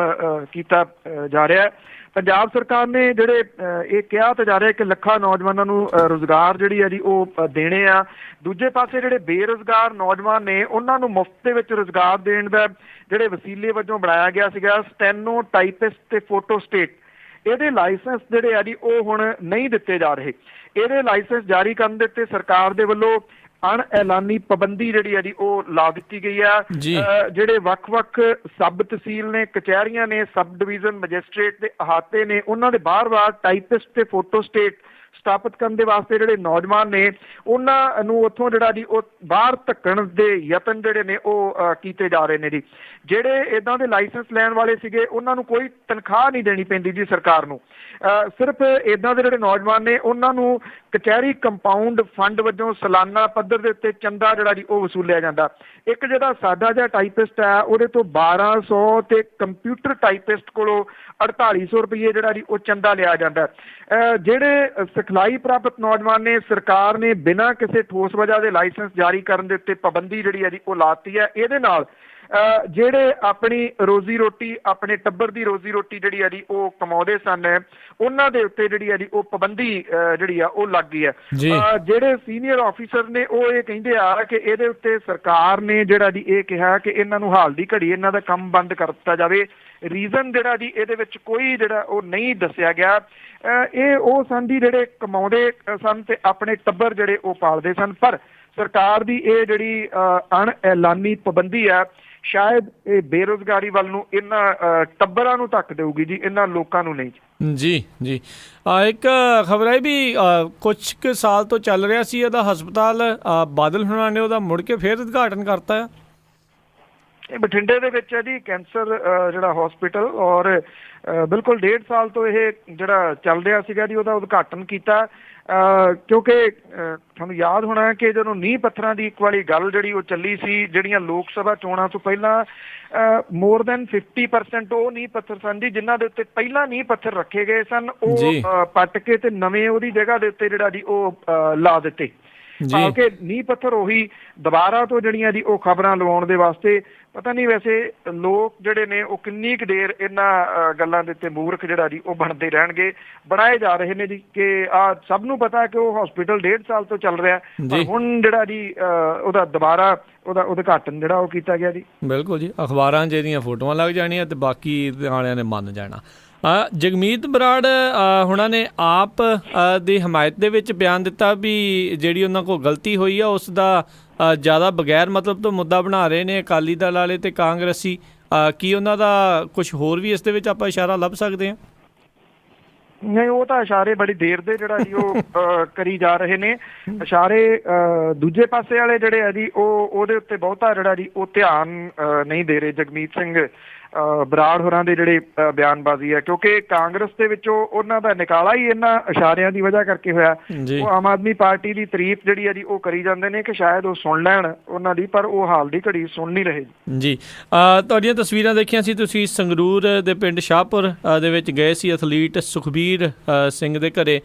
ਕੀਤਾ ਜਾ ਰਿਹਾ। ਪੰਜਾਬ ਸਰਕਾਰ ਨੇ ਜਿਹੜੇ ਇਹ ਕਿਹਾ ਤਾਂ ਜਾ ਰਿਹਾ ਕਿ ਲੱਖਾਂ ਨੌਜਵਾਨਾਂ ਨੂੰ ਰੁਜ਼ਗਾਰ ਜਿਹੜੀ ਹੈ ਜੀ ਉਹ ਦੇਣੇ ਆ। ਦੂਜੇ ਪਾਸੇ ਜਿਹੜੇ ਬੇਰੁਜ਼ਗਾਰ ਨੌਜਵਾਨ ਨੇ ਉਹਨਾਂ ਨੂੰ ਮੁਫਤ ਦੇ ਵਿੱਚ ਰੁਜ਼ਗਾਰ ਦੇਣ ਦਾ ਜਿਹੜੇ ਵਸੀਲੇ ਵਜੋਂ ਬਣਾਇਆ ਗਿਆ ਸੀਗਾ ਸਟੈਨੋ ਟਾਈਪਿਸਟ ਤੇ ਫੋਟੋ ਸਟੇਟ, ਇਹਦੇ ਲਾਇਸੈਂਸ ਜਿਹੜੇ ਆ ਜੀ ਉਹ ਹੁਣ ਨਹੀਂ ਦਿੱਤੇ ਜਾ ਰਹੇ। ਇਹਦੇ ਲਾਇਸੈਂਸ ਜਾਰੀ ਕਰਨ ਦੇ ਉੱਤੇ ਸਰਕਾਰ ਦੇ ਵੱਲੋਂ ਅਣਐਲਾਨੀ ਪਾਬੰਦੀ ਜਿਹੜੀ ਹੈ ਜੀ ਉਹ ਲਾ ਦਿੱਤੀ ਗਈ ਆ। ਜਿਹੜੇ ਵੱਖ-ਵੱਖ ਸਬ ਤਹਿਸੀਲ ਨੇ, ਕਚਹਿਰੀਆਂ ਨੇ, ਸਬ ਡਿਵੀਜ਼ਨ ਮੈਜਿਸਟ੍ਰੇਟ ਦੇ ਅਹਾਤੇ ਨੇ, ਉਹਨਾਂ ਦੇ ਬਾਰ-ਬਾਰ ਟਾਈਪਿਸਟ ਤੇ ਫੋਟੋ ਸਟੇਟ ਸਥਾਪਿਤ ਕਰਨ ਦੇ ਵਾਸਤੇ ਜਿਹੜੇ ਨੌਜਵਾਨ ਨੇ ਉਹਨਾਂ ਨੂੰ ਉੱਥੋਂ ਜਿਹੜਾ ਜੀ ਉਹ ਬਾਹਰ ਧੱਕਣ ਦੇ ਯਤਨ ਜਿਹੜੇ ਨੇ ਉਹ ਕੀਤੇ ਜਾ ਰਹੇ ਨੇ ਜੀ। ਜਿਹੜੇ ਇੱਦਾਂ ਦੇ ਲਾਇਸੈਂਸ ਲੈਣ ਵਾਲੇ ਸੀਗੇ ਉਹਨਾਂ ਨੂੰ ਕੋਈ ਤਨਖਾਹ ਨਹੀਂ ਦੇਣੀ ਪੈਂਦੀ ਜੀ ਸਰਕਾਰ ਨੂੰ। ਸਿਰਫ ਇੱਦਾਂ ਦੇ ਜਿਹੜੇ ਨੌਜਵਾਨ ਨੇ ਉਹਨਾਂ ਨੂੰ ਕਚਹਿਰੀ ਕੰਪਾਊਂਡ ਫੰਡ ਵਜੋਂ ਸਾਲਾਨਾ ਪੱਧਰ ਦੇ ਉੱਤੇ ਚੰਦਾ ਜਿਹੜਾ ਜੀ ਉਹ ਵਸੂਲਿਆ ਜਾਂਦਾ। ਇੱਕ ਜਿਹੜਾ ਸਾਦਾ ਜਿਹਾ ਟਾਈਪਿਸਟ ਹੈ ਉਹਦੇ ਤੋਂ 1200 ਤੇ ਕੰਪਿਊਟਰ ਟਾਈਪਿਸਟ ਕੋਲੋਂ 4800 ਰੁਪਏ ਜਿਹੜਾ ਜੀ ਉਹ ਚੰਦਾ ਲਿਆ ਜਾਂਦਾ। ਜਿਹੜੇ ਸਿਖਲਾਈ ਪ੍ਰਾਪਤ ਨੌਜਵਾਨ ਨੇ, ਸਰਕਾਰ ਨੇ ਬਿਨਾਂ ਕਿਸੇ ਠੋਸ ਵਜ੍ਹਾ ਦੇ ਲਾਇਸੈਂਸ ਜਾਰੀ ਕਰਨ ਦੇ ਉੱਤੇ ਪਾਬੰਦੀ ਜਿਹੜੀ ਹੈ ਜੀ ਉਹ ਲਾਤੀ ਹੈ। ਇਹਦੇ ਨਾਲ ਜਿਹੜੇ ਆਪਣੀ ਰੋਜ਼ੀ ਰੋਟੀ, ਆਪਣੇ ਟੱਬਰ ਦੀ ਰੋਜ਼ੀ ਰੋਟੀ ਜਿਹੜੀ ਹੈ ਜੀ ਉਹ ਕਮਾਉਂਦੇ ਸਨ, ਉਹਨਾਂ ਦੇ ਉੱਤੇ ਜਿਹੜੀ ਹੈ ਜੀ ਉਹ ਪਾਬੰਦੀ ਜਿਹੜੀ ਆ ਉਹ ਲੱਗ ਗਈ ਹੈ। ਜਿਹੜੇ ਸੀਨੀਅਰ ਆਫੀਸਰ ਨੇ ਉਹ ਇਹ ਕਹਿੰਦੇ ਆ ਕਿ ਇਹਦੇ ਉੱਤੇ ਸਰਕਾਰ ਨੇ ਜਿਹੜਾ ਜੀ ਇਹ ਕਿਹਾ ਕਿ ਇਹਨਾਂ ਨੂੰ ਹਾਲ ਦੀ ਘੜੀ ਇਹਨਾਂ ਦਾ ਕੰਮ ਬੰਦ ਕਰ ਦਿੱਤਾ ਜਾਵੇ। ਰੀਜ਼ਨ ਜਿਹੜਾ ਜੀ ਇਹਦੇ ਵਿੱਚ ਕੋਈ ਜਿਹੜਾ ਉਹ ਨਹੀਂ ਦੱਸਿਆ ਗਿਆ। ਇਹ ਉਹ ਸਨ ਜੀ ਜਿਹੜੇ ਕਮਾਉਂਦੇ ਸਨ ਤੇ ਆਪਣੇ ਟੱਬਰ ਜਿਹੜੇ ਉਹ ਪਾਲਦੇ ਸਨ, ਪਰ ਸਰਕਾਰ ਦੀ ਇਹ ਜਿਹੜੀ ਅਣਐਲਾਨੀ ਪਾਬੰਦੀ ਆ ਸ਼ਾਇਦ ਇਹ ਬੇਰੁਜ਼ਗਾਰੀ ਵੱਲ ਨੂੰ ਇਹਨਾਂ ਟੱਬਰਾਂ ਨੂੰ ਧੱਕ ਦੇਊਗੀ ਜੀ, ਇਹਨਾਂ ਲੋਕਾਂ ਨੂੰ ਨਹੀਂ। ਜੀ ਇੱਕ ਖਬਰ ਹੈ ਵੀ ਕੁਛ ਕੁ ਸਾਲ ਤੋਂ ਚੱਲ ਰਿਹਾ ਸੀ ਇਹਦਾ ਹਸਪਤਾਲ, ਬਾਦਲ ਹੁਣਾਂ ਨੇ ਉਹਦਾ ਮੁੜ ਕੇ ਫਿਰ ਉਦਘਾਟਨ ਕਰਤਾ। ਇਹ ਬਠਿੰਡੇ ਦੇ ਵਿੱਚ ਹੈ ਜੀ ਕੈਂਸਰ ਜਿਹੜਾ ਹਸਪੀਟਲ, ਔਰ ਬਿਲਕੁਲ 1.5 ਸਾਲ ਤੋਂ ਇਹ ਜਿਹੜਾ ਚੱਲ ਰਿਹਾ ਸੀਗਾ ਜੀ ਉਹਦਾ ਉਦਘਾਟਨ ਕੀਤਾ। ਕਿਉਂਕਿ ਤੁਹਾਨੂੰ ਯਾਦ ਹੋਣਾ ਕਿ ਜਦੋਂ ਨੀਂਹ ਪੱਥਰਾਂ ਦੀ ਇੱਕ ਵਾਲੀ ਗੱਲ ਜਿਹੜੀ ਉਹ ਚੱਲੀ ਸੀ, ਜਿਹੜੀਆਂ ਲੋਕ ਸਭਾ ਚੋਣਾਂ ਤੋਂ ਪਹਿਲਾਂ ਮੋਰ ਦੈਨ 50% ਉਹ ਨੀਂਹ ਪੱਥਰ ਸਨ ਜੀ ਜਿਨ੍ਹਾਂ ਦੇ ਉੱਤੇ ਪਹਿਲਾਂ ਨੀਂਹ ਪੱਥਰ ਰੱਖੇ ਗਏ ਸਨ, ਉਹ ਪੱਟ ਕੇ ਤੇ ਨਵੇਂ ਉਹਦੀ ਜਗ੍ਹਾ ਦੇ ਉੱਤੇ ਜਿਹੜਾ ਜੀ ਉਹ ਲਾ ਦਿੱਤੇ। ਜੀ ਕਿ ਨੀਂਹ ਪੱਥਰ ਉਹੀ ਦੁਬਾਰਾ ਤੋਂ ਜਿਹੜੀਆਂ ਜੀ ਉਹ ਖਬਰਾਂ ਲਵਾਉਣ ਦੇ ਵਾਸਤੇ। ਪਤਾ ਨਹੀਂ ਵੈਸੇ ਲੋਕ ਜਿਹੜੇ ਨੇ ਉਹ ਕਿੰਨੀ ਕੁ ਦੇਰ ਇਹਨਾਂ ਗੱਲਾਂ ਦੇ ਉੱਤੇ ਮੂਰਖ ਜਿਹੜਾ ਜੀ ਉਹ ਬਣਦੇ ਰਹਿਣਗੇ। ਬਣਾਏ ਜਾ ਰਹੇ ਨੇ ਜੀ ਕਿ ਸਭ ਨੂੰ ਪਤਾ ਕਿ ਉਹ ਹਸਪੀਟਲ 1.5 ਸਾਲ ਤੋਂ ਚੱਲ ਰਿਹਾ, ਪਰ ਹੁਣ ਜਿਹੜਾ ਜੀ ਉਹਦਾ ਦੁਬਾਰਾ ਉਹਦਾ ਉਦਘਾਟਨ ਜਿਹੜਾ ਉਹ ਕੀਤਾ ਗਿਆ ਜੀ। ਬਿਲਕੁਲ ਜੀ, ਅਖਬਾਰਾਂ ਜਿਹੜੀਆਂ ਫੋਟੋਆਂ ਲੱਗ ਜਾਣੀਆਂ ਤੇ ਬਾਕੀ ਵਾਲਿਆਂ ਨੇ ਮੰਨ ਜਾਣਾ। ਜਗਮੀਤ ਬਰਾੜ ਹੁਣਾਂ ਨੇ ਆਪ ਦੀ ਹਮਾਇਤ ਦੇ ਵਿੱਚ ਬਿਆਨ ਦਿੱਤਾ ਵੀ ਜਿਹੜੀ ਉਹਨਾਂ ਕੋਲ ਗਲਤੀ ਹੋਈ ਆ ਉਸ ਦਾ ਜ਼ਿਆਦਾ ਬਗੈਰ ਮਤਲਬ ਤੋਂ ਮੁੱਦਾ ਬਣਾ ਰਹੇ ਨੇ ਅਕਾਲੀ ਦਲ ਵਾਲੇ ਤੇ ਕਾਂਗਰਸੀ। ਕੀ ਉਹਨਾਂ ਦਾ ਕੁਝ ਹੋਰ ਵੀ ਇਸ ਦੇ ਵਿੱਚ ਆਪਾਂ ਇਸ਼ਾਰਾ ਲੱਭ ਸਕਦੇ ਹਾਂ? ਨਹੀਂ, ਉਹ ਤਾਂ ਇਸ਼ਾਰੇ ਬੜੀ ਦੇਰ ਦੇ ਜਿਹੜਾ ਜੀ ਉਹ ਕਰੀ ਜਾ ਰਹੇ ਨੇ। ਇਸ਼ਾਰੇ ਦੂਜੇ ਪਾਸੇ ਵਾਲੇ ਜਿਹੜੇ ਆ ਜੀ ਉਹ ਉਹਦੇ ਉੱਤੇ ਬਹੁਤਾ ਜਿਹੜਾ ਜੀ ਉਹ ਧਿਆਨ ਨਹੀਂ ਦੇ ਰਹੇ ਜਗਮੀਤ ਸਿੰਘ ਬਰਾੜ ਹੋਰਾਂ ਦੇ ਜਿਹੜੇ ਬਿਆਨਬਾਜ਼ੀ ਹੈ, ਕਿਉਂਕਿ ਕਾਂਗਰਸ ਦੇ ਵਿੱਚੋਂ ਉਹਨਾਂ ਦਾ ਨਿਕਾਲਾ ਹੀ ਇਹਨਾਂ ਇਸ਼ਾਰਿਆਂ ਦੀ ਵਜ੍ਹਾ ਕਰਕੇ ਹੋਇਆ। ਉਹ ਆਮ ਆਦਮੀ ਪਾਰਟੀ ਦੀ ਤਾਰੀਫ ਜਿਹੜੀ ਹੈ ਜੀ ਉਹ ਕਰੀ ਜਾਂਦੇ ਨੇ ਕਿ ਸ਼ਾਇਦ ਉਹ ਸੁਣ ਲੈਣ ਉਹਨਾਂ ਦੀ, ਪਰ ਉਹ ਹਾਲ ਦੀ ਘੜੀ ਸੁਣ ਨਹੀਂ ਰਹੇ ਜੀ। ਤੁਹਾਡੀਆਂ ਤਸਵੀਰਾਂ ਦੇਖੀਆਂ ਸੀ ਤੁਸੀਂ ਸੰਗਰੂਰ ਦੇ ਪਿੰਡ ਸ਼ਾਹਪੁਰ ਦੇ ਵਿੱਚ ਗਏ ਸੀ ਐਥਲੀਟ ਸੁਖਬੀਰ ਸਿੰਘ ਦੇ ਘਰੇ।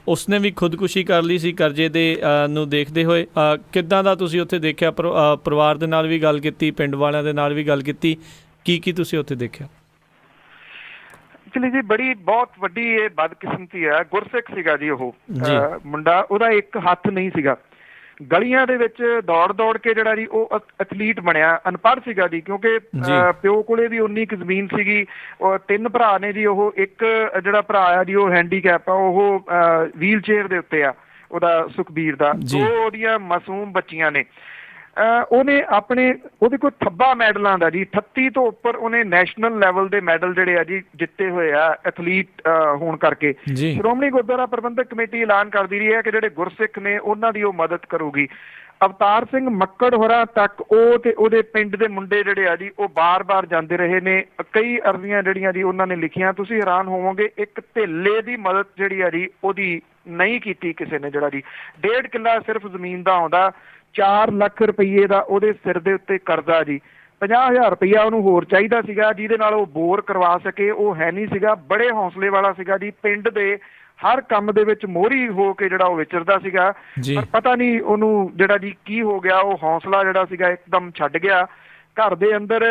ਉਸਨੇ ਵੀ ਖੁਦਕੁਸ਼ੀ ਕਰ ਲਈ ਸੀ ਕਰਜ਼ੇ ਦੇ ਨੂੰ ਦੇਖਦੇ ਹੋਏ। ਕਿੱਦਾਂ ਦਾ ਤੁਸੀਂ ਉੱਥੇ ਦੇਖਿਆ? ਪਰਿਵਾਰ ਦੇ ਨਾਲ ਵੀ ਗੱਲ ਕੀਤੀ, ਪਿੰਡ ਵਾਲਿਆਂ ਦੇ ਨਾਲ ਵੀ ਗੱਲ ਕੀਤੀ, ਕੀ ਤੁਸੀਂ ਉੱਥੇ ਦੇਖਿਆ? ਐਕਚੁਅਲੀ ਜੀ ਬਹੁਤ ਵੱਡੀ ਇਹ ਬਦਕਿਸਮਤੀ ਹੈ। ਗੁਰਸਿੱਖ ਸੀਗਾ ਜੀ ਉਹ ਮੁੰਡਾ, ਉਹਦਾ ਇੱਕ ਹੱਥ ਨਹੀਂ ਸੀਗਾ। ਗਲੀਆਂ ਦੇ ਵਿੱਚ ਦੌੜ ਕੇ ਜਿਹੜਾ ਜੀ ਉਹ ਐਥਲੀਟ ਬਣਿਆ। ਅਨਪੜ੍ਹ ਸੀਗਾ ਜੀ, ਕਿਉਂਕਿ ਪਿਓ ਕੋਲੇ ਵੀ ਉਨੀ ਕੁ ਜ਼ਮੀਨ ਸੀਗੀ। 3 ਭਰਾ ਨੇ ਜੀ, ਉਹ ਇੱਕ ਜਿਹੜਾ ਭਰਾ ਆ ਜੀ ਉਹ ਹੈਂਡੀਕੈਪ ਆ, ਉਹ ਵੀਲ ਚੇਅਰ ਦੇ ਉੱਤੇ ਆ, ਉਹਦਾ ਸੁਖਬੀਰ ਦਾ। 2 ਉਹਦੀਆਂ ਮਾਸੂਮ ਬੱਚੀਆਂ ਨੇ। ਉਹਦੇ ਕੋਲ 30 ਮੈਡਲਾਂ ਦਾ ਜੀ, 38 ਤੋਂ ਉੱਪਰ ਉਹਨੇ ਨੈਸ਼ਨਲ ਲੈਵਲ ਦੇ ਮੈਡਲ ਜਿਹੜੇ ਆ ਜੀ ਜਿੱਤੇ ਹੋਏ ਆ ਐਥਲੀਟ ਹੋਣ ਕਰਕੇ। ਸ਼੍ਰੋਮਣੀ ਗੁਰਦੁਆਰਾ ਪ੍ਰਬੰਧਕ ਕਮੇਟੀ ਐਲਾਨ ਕਰਦੀ ਰਹੀ ਹੈ ਕਿ ਜਿਹੜੇ ਗੁਰਸਿੱਖ ਨੇ ਉਹਨਾਂ ਦੀ ਉਹ ਮਦਦ ਕਰੂਗੀ। ਅਵਤਾਰ ਸਿੰਘ ਮੱਕੜ ਹੋਰਾਂ ਤੱਕ ਉਹ ਤੇ ਉਹਦੇ ਪਿੰਡ ਦੇ ਮੁੰਡੇ ਜਿਹੜੇ ਆ ਜੀ ਉਹ ਬਾਰ-ਬਾਰ ਜਾਂਦੇ ਰਹੇ ਨੇ। ਕਈ ਅਰਜ਼ੀਆਂ ਜਿਹੜੀਆਂ ਜੀ ਉਹਨਾਂ ਨੇ ਲਿਖੀਆਂ। ਤੁਸੀਂ ਹੈਰਾਨ ਹੋਵੋਗੇ, ਇੱਕ ਧੇਲੇ ਦੀ ਮਦਦ ਜਿਹੜੀ ਆ ਜੀ ਉਹਦੀ ਨਹੀਂ ਕੀਤੀ ਕਿਸੇ ਨੇ। ਜਿਹੜਾ ਜੀ 1.5 ਕਿੱਲਾ ਸਿਰਫ ਜ਼ਮੀਨ ਦਾ ਆਉਂਦਾ, 4 ਲੱਖ ਰੁਪਈਏ ਦਾ ਉਹਦੇ ਸਿਰ ਦੇ ਉੱਤੇ ਕਰਜ਼ਾ ਜੀ। 50,000 ਰੁਪਈਆ ਉਹਨੂੰ ਹੋਰ ਚਾਹੀਦਾ ਸੀਗਾ ਜਿਹਦੇ ਨਾਲ ਉਹ ਬੋਰ ਕਰਵਾ ਸਕੇ, ਉਹ ਹੈ ਨਹੀਂ ਸੀਗਾ। ਬੜੇ ਹੌਸਲੇ ਵਾਲਾ ਸੀਗਾ ਜੀ, ਪਿੰਡ ਦੇ ਹਰ ਕੰਮ ਦੇ ਵਿੱਚ ਮੋਹਰੀ ਹੋ ਕੇ ਜਿਹੜਾ ਉਹ ਵਿਚਰਦਾ ਸੀਗਾ। ਪਰ ਪਤਾ ਨਹੀਂ ਉਹਨੂੰ ਜਿਹੜਾ ਜੀ ਕੀ ਹੋ ਗਿਆ, ਉਹ ਹੌਸਲਾ ਜਿਹੜਾ ਸੀਗਾ ਇੱਕਦਮ ਛੱਡ ਗਿਆ। ਘਰ ਦੇ ਅੰਦਰ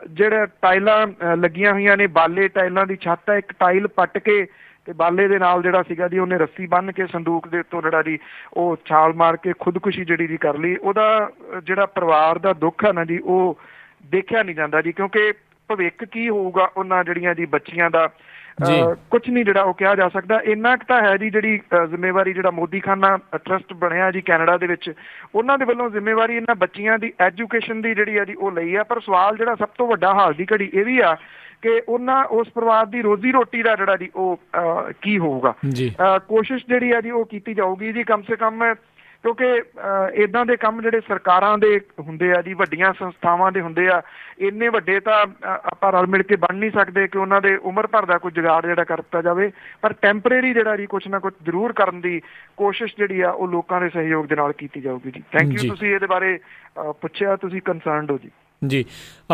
ਜਿਹੜੇ ਟਾਈਲਾਂ ਲੱਗੀਆਂ ਹੋਈਆਂ ਨੇ, ਬਾਲੇ ਟਾਈਲਾਂ ਦੀ ਛੱਤ ਹੈ, ਇੱਕ ਟਾਈਲ ਪੱਟ ਕੇ ਤੇ ਬਾਲੇ ਦੇ ਨਾਲ ਜਿਹੜਾ ਸੀਗਾ ਜੀ ਉਹਨੇ ਰੱਸੀ ਬੰਨ੍ਹ ਕੇ ਸੰਦੂਕ ਦੇ ਉੱਤੋਂ ਜਿਹੜਾ ਜੀ ਉਹ ਛਾਲ ਮਾਰ ਕੇ ਖੁਦਕੁਸ਼ੀ ਜਿਹੜੀ ਜੀ ਕਰ ਲਈ। ਉਹਦਾ ਜਿਹੜਾ ਪਰਿਵਾਰ ਦਾ ਦੁੱਖ ਹੈ ਨਾ ਜੀ ਉਹ ਦੇਖਿਆ ਨਹੀਂ ਜਾਂਦਾ ਜੀ, ਕਿਉਂਕਿ ਭਵਿੱਖ ਕੀ ਹੋਊਗਾ ਉਹਨਾਂ ਜਿਹੜੀਆਂ ਜੀ ਬੱਚੀਆਂ ਦਾ ਕੁਛ ਨਹੀਂ ਜਿਹੜਾ ਉਹ ਕਿਹਾ ਜਾ ਸਕਦਾ। ਇੰਨਾ ਕੁ ਤਾਂ ਹੈ ਜੀ, ਜਿਹੜੀ ਜ਼ਿੰਮੇਵਾਰੀ ਜਿਹੜਾ ਮੋਦੀਖਾਨਾ ਟਰਸਟ ਬਣਿਆ ਜੀ ਕੈਨੇਡਾ ਦੇ ਵਿੱਚ, ਉਹਨਾਂ ਦੇ ਵੱਲੋਂ ਜ਼ਿੰਮੇਵਾਰੀ ਇਹਨਾਂ ਬੱਚੀਆਂ ਦੀ ਐਜੂਕੇਸ਼ਨ ਦੀ ਜਿਹੜੀ ਆ ਜੀ ਉਹ ਲਈ ਆ। ਪਰ ਸਵਾਲ ਜਿਹੜਾ ਸਭ ਤੋਂ ਵੱਡਾ ਹਾਲ ਦੀ ਘੜੀ ਇਹ ਵੀ ਆ ਕਿ ਉਸ ਪਰਿਵਾਰ ਦੀ ਰੋਜ਼ੀ ਰੋਟੀ ਦਾ ਜਿਹੜਾ ਜੀ ਉਹ ਕੀ ਹੋਊਗਾ। ਕੋਸ਼ਿਸ਼ ਜਿਹੜੀ ਆ ਜੀ ਉਹ ਕੀਤੀ ਜਾਊਗੀ ਜੀ, ਕਮ ਸੇ ਕਮ, ਕਿਉਂਕਿ ਇੱਦਾਂ ਦੇ ਕੰਮ ਜਿਹੜੇ ਸਰਕਾਰਾਂ ਦੇ ਹੁੰਦੇ ਆ ਜੀ, ਵੱਡੀਆਂ ਸੰਸਥਾਵਾਂ ਦੇ ਹੁੰਦੇ ਆ, ਇੰਨੇ ਵੱਡੇ ਤਾਂ ਆਪਾਂ ਰਲ ਮਿਲ ਕੇ ਬਣ ਨਹੀਂ ਸਕਦੇ ਕਿ ਉਹਨਾਂ ਦੇ ਉਮਰ ਭਰ ਦਾ ਕੋਈ ਜੁਗਾੜ ਜਿਹੜਾ ਕਰ ਦਿੱਤਾ ਜਾਵੇ। ਪਰ ਟੈਂਪਰੇਰੀ ਜਿਹੜਾ ਜੀ ਕੁਛ ਨਾ ਕੁਛ ਜ਼ਰੂਰ ਕਰਨ ਦੀ ਕੋਸ਼ਿਸ਼ ਜਿਹੜੀ ਆ ਉਹ ਲੋਕਾਂ ਦੇ ਸਹਿਯੋਗ ਦੇ ਨਾਲ ਕੀਤੀ ਜਾਊਗੀ ਜੀ। ਥੈਂਕ ਯੂ, ਤੁਸੀਂ ਇਹਦੇ ਬਾਰੇ ਪੁੱਛਿਆ, ਤੁਸੀਂ ਕੰਸਰਨਡ ਹੋ ਜੀ। ਜੀ,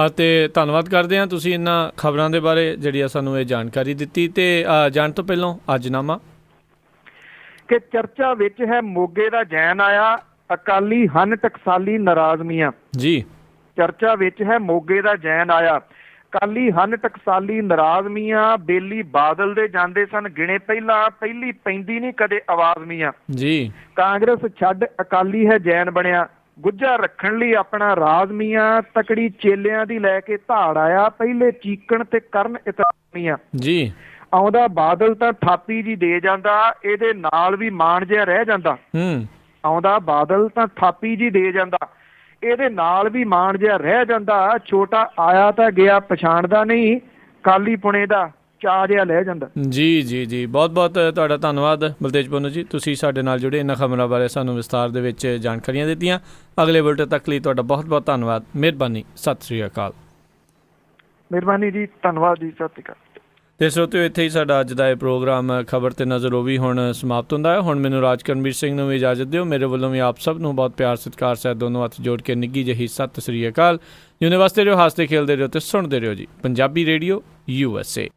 ਅਤੇ ਧੰਨਵਾਦ ਕਰਦੇ ਹਾਂ ਤੁਸੀਂ ਇਹਨਾਂ ਖਬਰਾਂ ਦੇ ਬਾਰੇ ਜਿਹੜੀ ਆ ਸਾਨੂੰ ਇਹ ਜਾਣਕਾਰੀ ਦਿੱਤੀ। ਤੇ ਜਾਣ ਤੋਂ ਪਹਿਲਾਂ ਅੱਜਨਾਮਾ ਕਿ ਚਰਚਾ ਵਿੱਚ ਹੈ ਮੋਗੇ ਦਾ ਜੈਨ ਆਇਆ, ਅਕਾਲੀ ਹਨ ਟਕਸਾਲੀ ਨਾਰਾਜ਼ ਮੀਆਂ ਜੀ। ਚਰਚਾ ਵਿੱਚ ਹੈ ਮੋਗੇ ਦਾ ਜੈਨ ਆਇਆ, ਅਕਾਲੀ ਹਨ ਟਕਸਾਲੀ ਨਾਰਾਜ਼ ਮੀਆਂ, ਬੇਲੀ ਬਾਦਲ ਦੇ ਜਾਂਦੇ ਸਨ ਗਿਣੇ ਪਹਿਲਾਂ, ਪਹਿਲੀ ਪੈਂਦੀ ਨਹੀਂ ਕਦੇ ਆਵਾਜ਼ ਮੀਆਂ ਜੀ। ਕਾਂਗਰਸ ਛੱਡ ਅਕਾਲੀ ਹੈ ਜੈਨ ਬਣਿਆ, ਗੁੱਜਾ ਰੱਖਣ ਲਈ ਆਪਣਾ ਰਾਜ ਮੀਆਂ, ਤਕੜੀ ਚੇਲਿਆਂ ਦੀ ਲੈ ਕੇ ਧਾੜ ਆਇਆ, ਪਹਿਲੇ ਚੀਕਣ ਤੇ ਕਰਨ ਇਤਰਾਮੀਆਂ ਜੀ। ਆਉਂਦਾ ਬਾਦਲ ਤਾਂ ਥਾਪੀ ਜੀ ਦੇ ਜਾਂਦਾ, ਇਹਦੇ ਨਾਲ ਵੀ ਮਾਣ ਜਿਹਾ ਰਹਿ ਜਾਂਦਾ। ਆਉਂਦਾ ਬਾਦਲ ਤਾਂ ਥਾਪੀ ਜੀ ਦੇ ਜਾਂਦਾ, ਇਹਦੇ ਨਾਲ ਵੀ ਮਾਣ ਜਿਹਾ ਰਹਿ ਜਾਂਦਾ। ਛੋਟਾ ਆਇਆ ਤਾਂ ਗਿਆ ਪਛਾਣਦਾ ਨਹੀਂ, ਕਾਲੀ ਪੁਣੇ ਦਾ ਚਾਅ ਜਿਹਾ ਲੈ ਜਾਂਦਾ। ਜੀ, ਬਹੁਤ ਤੁਹਾਡਾ ਧੰਨਵਾਦ ਬਲਤੇਜ ਪੰਨੂ ਜੀ, ਤੁਸੀਂ ਸਾਡੇ ਨਾਲ ਜੁੜੇ, ਇਹਨਾਂ ਖਬਰਾਂ ਬਾਰੇ ਸਾਨੂੰ ਵਿਸਥਾਰ ਦੇ ਵਿੱਚ ਜਾਣਕਾਰੀਆਂ ਦਿੱਤੀਆਂ। ਅਗਲੇ ਬੁਲੇਟਿਨ ਤੱਕ ਲਈ ਤੁਹਾਡਾ ਬਹੁਤ ਧੰਨਵਾਦ, ਮਿਹਰਬਾਨੀ, ਸਤਿ ਸ੍ਰੀ ਅਕਾਲ। ਮਿਹਰਬਾਨੀ ਜੀ, ਧੰਨਵਾਦ ਜੀ, ਸਤਿ ਸ੍ਰੀ ਅਕਾਲ। ਤੇ ਸਰੋਤਿਓ, ਇੱਥੇ ਹੀ ਸਾਡਾ ਅੱਜ ਦਾ ਇਹ ਪ੍ਰੋਗਰਾਮ ਖਬਰ ਤੇ ਨਜ਼ਰ ਉਹ ਵੀ ਹੁਣ ਸਮਾਪਤ ਹੁੰਦਾ ਹੈ। ਹੁਣ ਮੈਨੂੰ ਰਾਜਕਰਨਵੀਰ ਸਿੰਘ ਨੂੰ ਵੀ ਇਜਾਜ਼ਤ ਦਿਓ। ਮੇਰੇ ਵੱਲੋਂ ਵੀ ਆਪ ਸਭ ਨੂੰ ਬਹੁਤ ਪਿਆਰ ਸਤਿਕਾਰ ਸਹਿਤ ਦੋਨੋਂ ਹੱਥ ਜੋੜ ਕੇ ਨਿੱਘੀ ਜਿਹੀ ਸਤਿ ਸ੍ਰੀ ਅਕਾਲ। ਜਿਉਂਦੇ ਵਸਦੇ ਰਹੋ, ਹੱਸਦੇ ਖੇਲਦੇ ਰਹੋ ਤੇ ਸੁਣਦੇ ਰਹੋ ਜੀ ਪੰਜਾਬੀ ਰੇਡੀਓ USA।